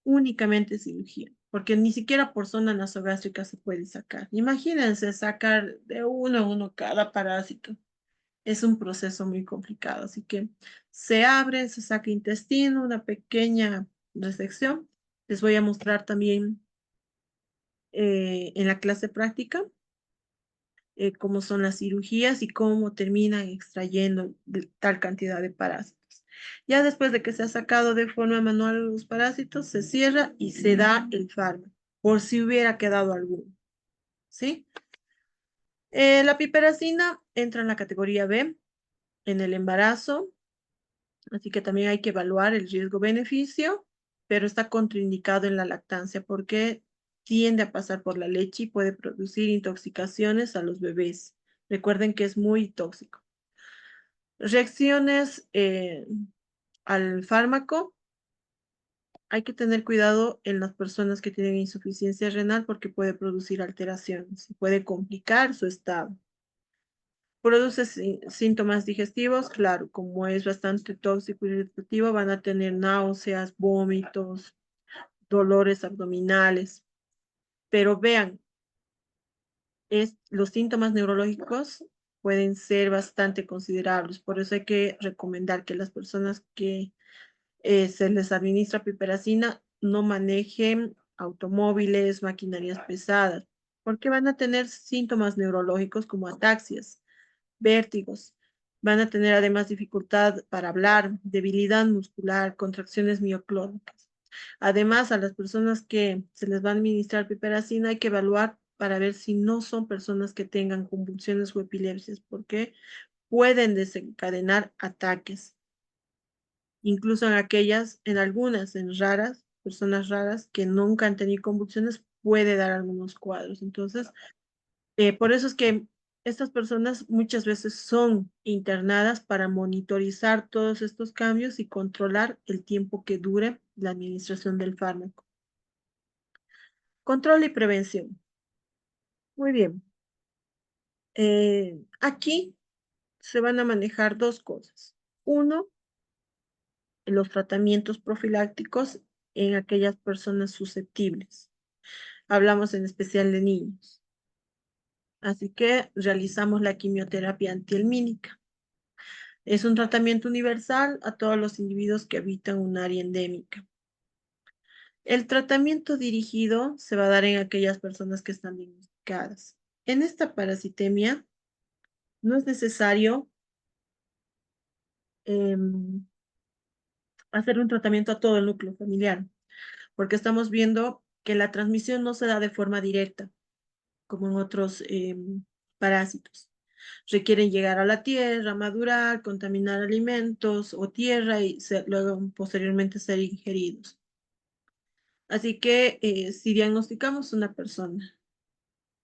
Únicamente cirugía, porque ni siquiera por zona nasogástrica se puede sacar. Imagínense sacar de uno a uno cada parásito. Es un proceso muy complicado, así que se abre, se saca intestino, una pequeña resección. Les voy a mostrar también en la clase práctica cómo son las cirugías y cómo terminan extrayendo tal cantidad de parásitos. Ya después de que se ha sacado de forma manual los parásitos, se cierra y se da el fármaco, por si hubiera quedado alguno, ¿sí? La piperacina entra en la categoría B en el embarazo, así que también hay que evaluar el riesgo-beneficio, pero está contraindicado en la lactancia porque tiende a pasar por la leche y puede producir intoxicaciones a los bebés. Recuerden que es muy tóxico. Reacciones al fármaco. Hay que tener cuidado en las personas que tienen insuficiencia renal porque puede producir alteraciones y puede complicar su estado. Produce síntomas digestivos, claro, como es bastante tóxico y irritativo, van a tener náuseas, vómitos, dolores abdominales. Pero vean, los síntomas neurológicos pueden ser bastante considerables. Por eso hay que recomendar que las personas que se les administra piperacina, no manejen automóviles, maquinarias pesadas, porque van a tener síntomas neurológicos como ataxias, vértigos. Van a tener además dificultad para hablar, debilidad muscular, contracciones mioclónicas. Además, a las personas que se les va a administrar piperacina hay que evaluar para ver si no son personas que tengan convulsiones o epilepsias, porque pueden desencadenar ataques. Incluso en algunas, en raras, personas raras que nunca han tenido convulsiones, puede dar algunos cuadros. Entonces, por eso es que estas personas muchas veces son internadas para monitorizar todos estos cambios y controlar el tiempo que dure la administración del fármaco. Control y prevención. Muy bien. Aquí se van a manejar dos cosas. Uno, los tratamientos profilácticos en aquellas personas susceptibles. Hablamos en especial de niños. Así que realizamos la quimioterapia antihelmínica. Es un tratamiento universal a todos los individuos que habitan un área endémica. El tratamiento dirigido se va a dar en aquellas personas que están diagnosticadas. En esta parasitemia no es necesario hacer un tratamiento a todo el núcleo familiar, porque estamos viendo que la transmisión no se da de forma directa, como en otros parásitos. Requieren llegar a la tierra, madurar, contaminar alimentos o tierra y luego posteriormente ser ingeridos. Así que si diagnosticamos una persona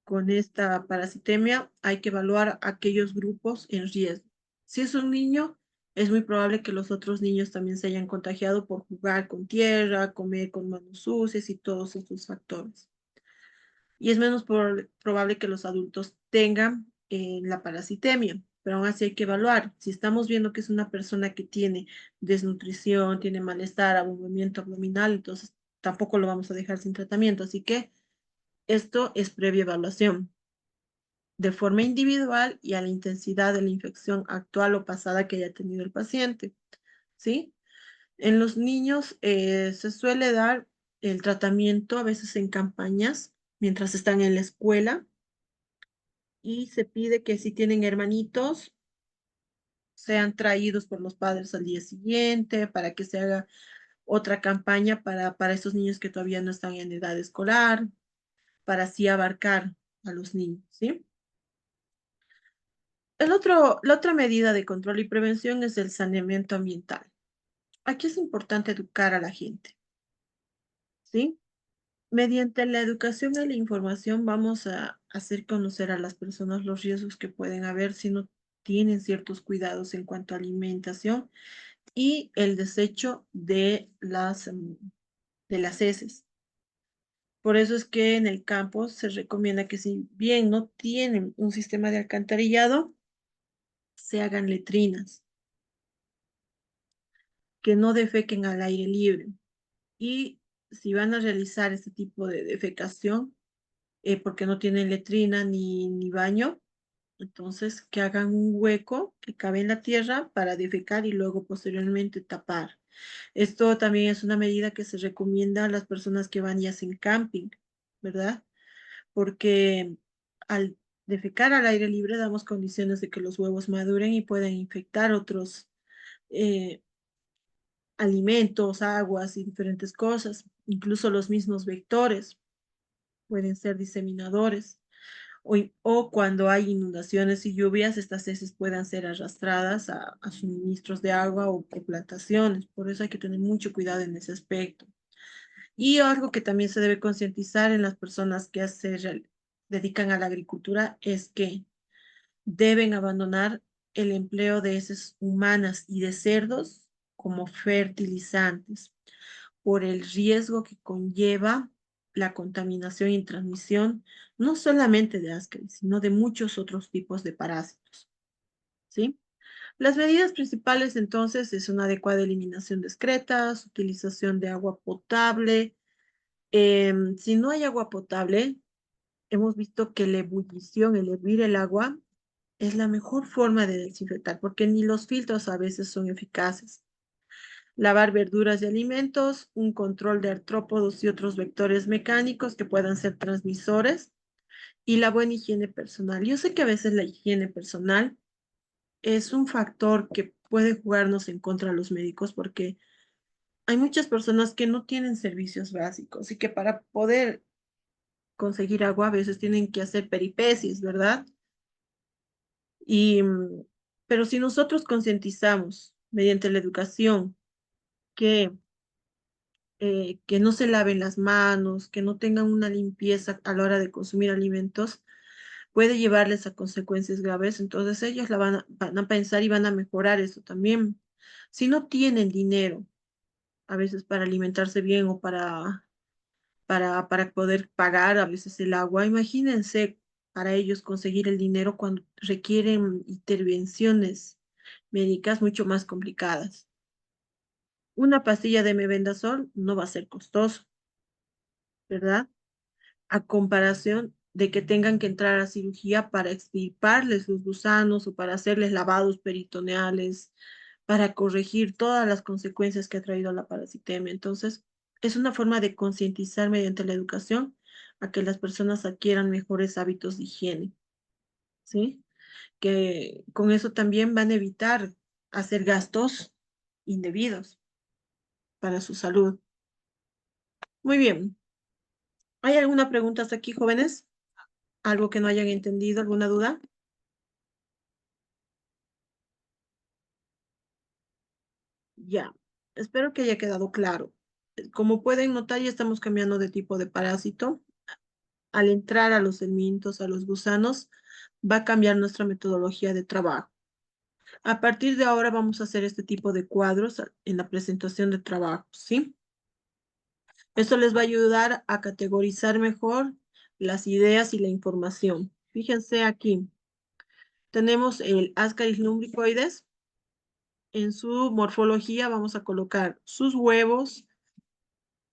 con esta parasitemia, hay que evaluar aquellos grupos en riesgo. Si es un niño, es muy probable que los otros niños también se hayan contagiado por jugar con tierra, comer con manos sucias y todos estos factores. Y es menos probable que los adultos tengan la parasitemia, pero aún así hay que evaluar. Si estamos viendo que es una persona que tiene desnutrición, tiene malestar, abumbamiento abdominal, entonces tampoco lo vamos a dejar sin tratamiento. Así que esto es previa evaluación de forma individual y a la intensidad de la infección actual o pasada que haya tenido el paciente, ¿sí? En los niños se suele dar el tratamiento a veces en campañas mientras están en la escuela y se pide que si tienen hermanitos sean traídos por los padres al día siguiente para que se haga otra campaña para estos niños que todavía no están en edad escolar, para así abarcar a los niños, ¿sí? La otra medida de control y prevención es el saneamiento ambiental. Aquí es importante educar a la gente, ¿sí? Mediante la educación y la información vamos a hacer conocer a las personas los riesgos que pueden haber si no tienen ciertos cuidados en cuanto a alimentación y el desecho de las heces. Por eso es que en el campo se recomienda que si bien no tienen un sistema de alcantarillado, se hagan letrinas, que no defequen al aire libre. Y si van a realizar este tipo de defecación, porque no tienen letrina ni baño, entonces que hagan un hueco que cabe en la tierra para defecar y luego posteriormente tapar. Esto también es una medida que se recomienda a las personas que van y hacen camping, ¿verdad? Porque al defecar al aire libre damos condiciones de que los huevos maduren y puedan infectar otros eh, alimentos, aguas y diferentes cosas. Incluso los mismos vectores pueden ser diseminadores. O cuando hay inundaciones y lluvias, estas heces puedan ser arrastradas a suministros de agua o por plantaciones. Por eso hay que tener mucho cuidado en ese aspecto. Y algo que también se debe concientizar en las personas que dedican a la agricultura es que deben abandonar el empleo de heces humanas y de cerdos como fertilizantes por el riesgo que conlleva la contaminación y transmisión, no solamente de Ascaris, sino de muchos otros tipos de parásitos, ¿sí? Las medidas principales entonces es una adecuada eliminación de excretas, utilización de agua potable. Si no hay agua potable, hemos visto que la ebullición, el hervir el agua, es la mejor forma de desinfectar, porque ni los filtros a veces son eficaces. lavar verduras y alimentos, un control de artrópodos y otros vectores mecánicos que puedan ser transmisores, y la buena higiene personal. Yo sé que a veces la higiene personal es un factor que puede jugarnos en contra a los médicos porque hay muchas personas que no tienen servicios básicos y que para poder conseguir agua a veces tienen que hacer peripecias, ¿verdad? Y, pero si nosotros concientizamos mediante la educación que que no se laven las manos, que no tengan una limpieza a la hora de consumir alimentos, puede llevarles a consecuencias graves. Entonces ellos van a pensar y van a mejorar eso también. Si no tienen dinero, a veces para alimentarse bien o para poder pagar a veces el agua, imagínense para ellos conseguir el dinero cuando requieren intervenciones médicas mucho más complicadas. Una pastilla de mebendazol no va a ser costoso, ¿verdad? A comparación de que tengan que entrar a cirugía para extirparles los gusanos o para hacerles lavados peritoneales, para corregir todas las consecuencias que ha traído la parasitemia. Entonces, es una forma de concientizar mediante la educación a que las personas adquieran mejores hábitos de higiene, ¿sí? Que con eso también van a evitar hacer gastos indebidos para su salud. Muy bien. ¿Hay alguna pregunta hasta aquí, jóvenes? ¿Algo que no hayan entendido? ¿Alguna duda? Ya, espero que haya quedado claro. Como pueden notar, ya estamos cambiando de tipo de parásito. Al entrar a los helmintos, a los gusanos, va a cambiar nuestra metodología de trabajo. A partir de ahora vamos a hacer este tipo de cuadros en la presentación de trabajo, ¿sí? Esto les va a ayudar a categorizar mejor las ideas y la información. Fíjense aquí, tenemos el Ascaris lumbricoides. En su morfología vamos a colocar sus huevos,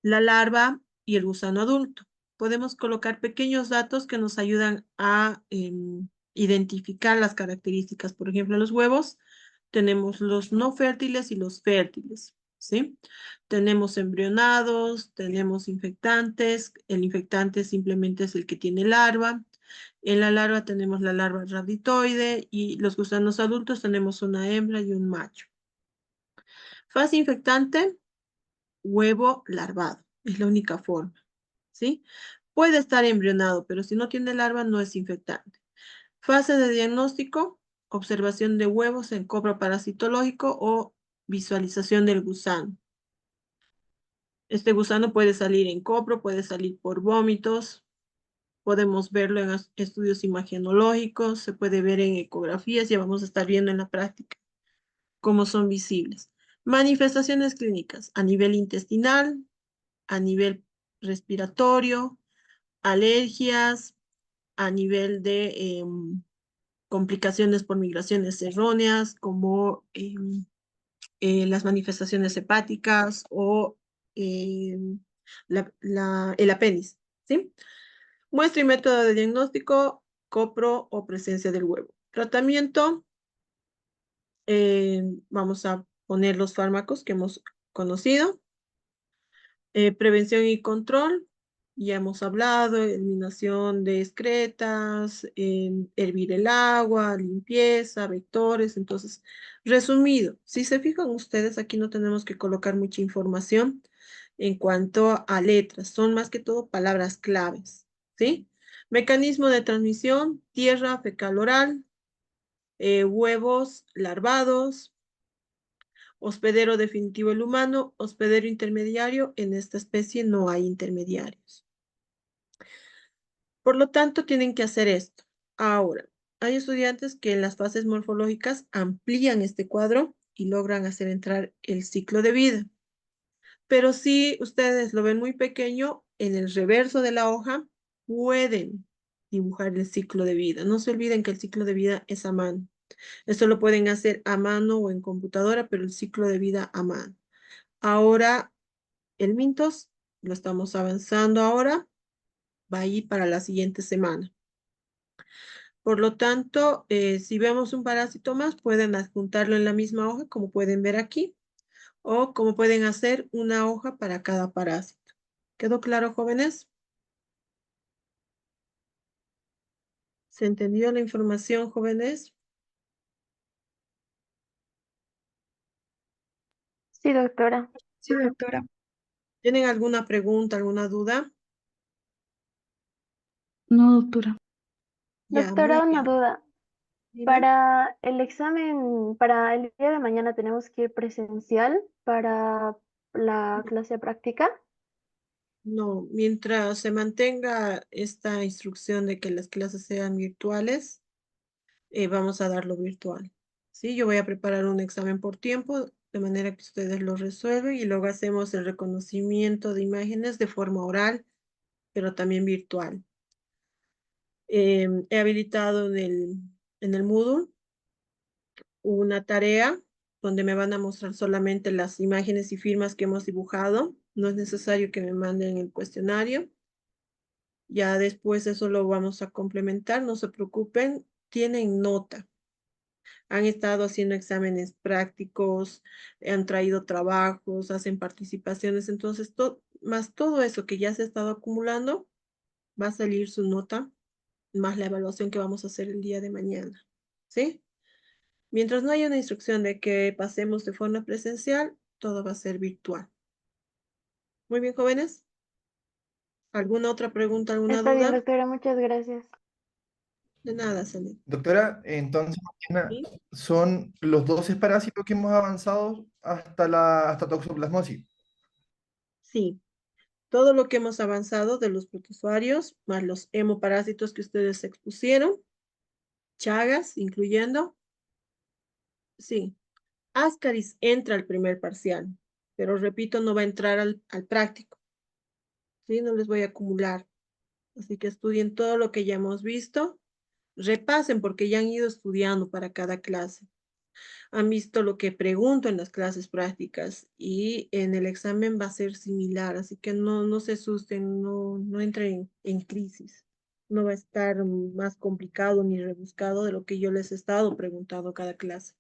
la larva y el gusano adulto. Podemos colocar pequeños datos que nos ayudan a identificar las características. Por ejemplo, los huevos, tenemos los no fértiles y los fértiles, ¿sí? Tenemos embrionados, tenemos infectantes. El infectante simplemente es el que tiene larva. En la larva tenemos la larva raditoide y los gusanos adultos tenemos una hembra y un macho. Fase infectante, huevo larvado. Es la única forma, ¿sí? Puede estar embrionado, pero si no tiene larva no es infectante. Fase de diagnóstico, observación de huevos en copro parasitológico o visualización del gusano. Este gusano puede salir en copro, puede salir por vómitos, podemos verlo en estudios imagenológicos, se puede ver en ecografías, ya vamos a estar viendo en la práctica cómo son visibles. Manifestaciones clínicas a nivel intestinal, a nivel respiratorio, alergias, a nivel de complicaciones por migraciones erróneas, como las manifestaciones hepáticas o el apéndice, ¿sí? Muestra y método de diagnóstico, copro o presencia del huevo. Tratamiento, vamos a poner los fármacos que hemos conocido. Prevención y control, ya hemos hablado, eliminación de excretas, hervir el agua, limpieza, vectores. Entonces, resumido, si se fijan ustedes, aquí no tenemos que colocar mucha información en cuanto a letras, son más que todo palabras claves, ¿sí? Mecanismo de transmisión, tierra fecal oral, huevos larvados, hospedero definitivo el humano, hospedero intermediario, en esta especie no hay intermediarios. Por lo tanto, tienen que hacer esto. Ahora, hay estudiantes que en las fases morfológicas amplían este cuadro y logran hacer entrar el ciclo de vida. Pero si ustedes lo ven muy pequeño, en el reverso de la hoja pueden dibujar el ciclo de vida. No se olviden que el ciclo de vida es a mano. Esto lo pueden hacer a mano o en computadora, pero el ciclo de vida a mano. Ahora, el Mintos, lo estamos avanzando ahora, va a ir para la siguiente semana. Por lo tanto, si vemos un parásito más, pueden adjuntarlo en la misma hoja, como pueden ver aquí, o cómo pueden hacer una hoja para cada parásito. ¿Quedó claro, jóvenes? ¿Se entendió la información, jóvenes? Sí, doctora. Sí, doctora. ¿Tienen alguna pregunta, alguna duda? No, doctora. Ya, muy Doctora, una bien. duda. Dime. Para el examen, para el día de mañana tenemos que ir presencial para la clase práctica. No, mientras se mantenga esta instrucción de que las clases sean virtuales, vamos a darlo virtual. Sí, yo voy a preparar un examen por tiempo, de manera que ustedes lo resuelven y luego hacemos el reconocimiento de imágenes de forma oral, pero también virtual. He habilitado en el Moodle una tarea donde me van a mostrar solamente las imágenes y firmas que hemos dibujado. No es necesario que me manden el cuestionario. Ya después eso lo vamos a complementar, no se preocupen, tienen nota. Han estado haciendo exámenes prácticos, han traído trabajos, hacen participaciones, entonces más todo eso que ya se ha estado acumulando, va a salir su nota, más la evaluación que vamos a hacer el día de mañana, ¿sí? Mientras no haya una instrucción de que pasemos de forma presencial, todo va a ser virtual. Muy bien, jóvenes. ¿Alguna otra pregunta, alguna Está bien, duda? doctora, muchas gracias. De nada, Sanet. Doctora, entonces mañana ¿Sí? son los 12 parásitos que hemos avanzado hasta toxoplasmosis. Sí. Todo lo que hemos avanzado de los protozoarios, más los hemoparásitos que ustedes expusieron, Chagas, incluyendo, sí. Ascaris entra al primer parcial, pero repito, no va a entrar al práctico, ¿sí? No les voy a acumular. Así que estudien todo lo que ya hemos visto, repasen porque ya han ido estudiando para cada clase. Han visto lo que pregunto en las clases prácticas y en el examen va a ser similar, así que no se asusten, no entren en crisis. No va a estar más complicado ni rebuscado de lo que yo les he estado preguntando cada clase.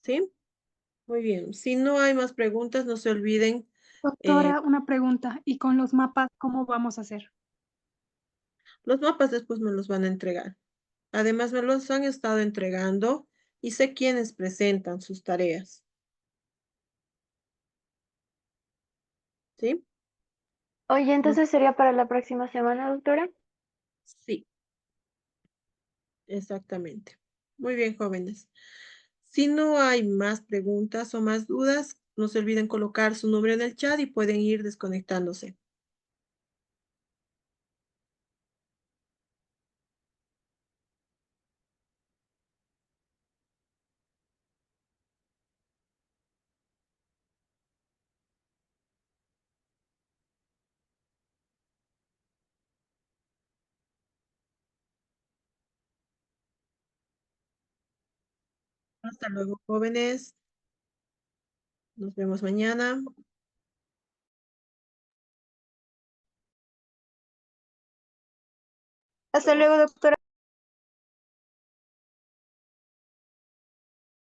¿Sí? Muy bien. Si no hay más preguntas, no se olviden. Doctora, una pregunta. ¿Y con los mapas cómo vamos a hacer? Los mapas después me los van a entregar. Además, me los han estado entregando y sé quiénes presentan sus tareas. ¿Sí? Oye, Muy- entonces sería para la próxima semana, doctora. Sí, exactamente. Muy bien, jóvenes. Si no hay más preguntas o más dudas, no se olviden colocar su nombre en el chat y pueden ir desconectándose. Hasta luego, jóvenes. Nos vemos mañana. Hasta luego, doctora.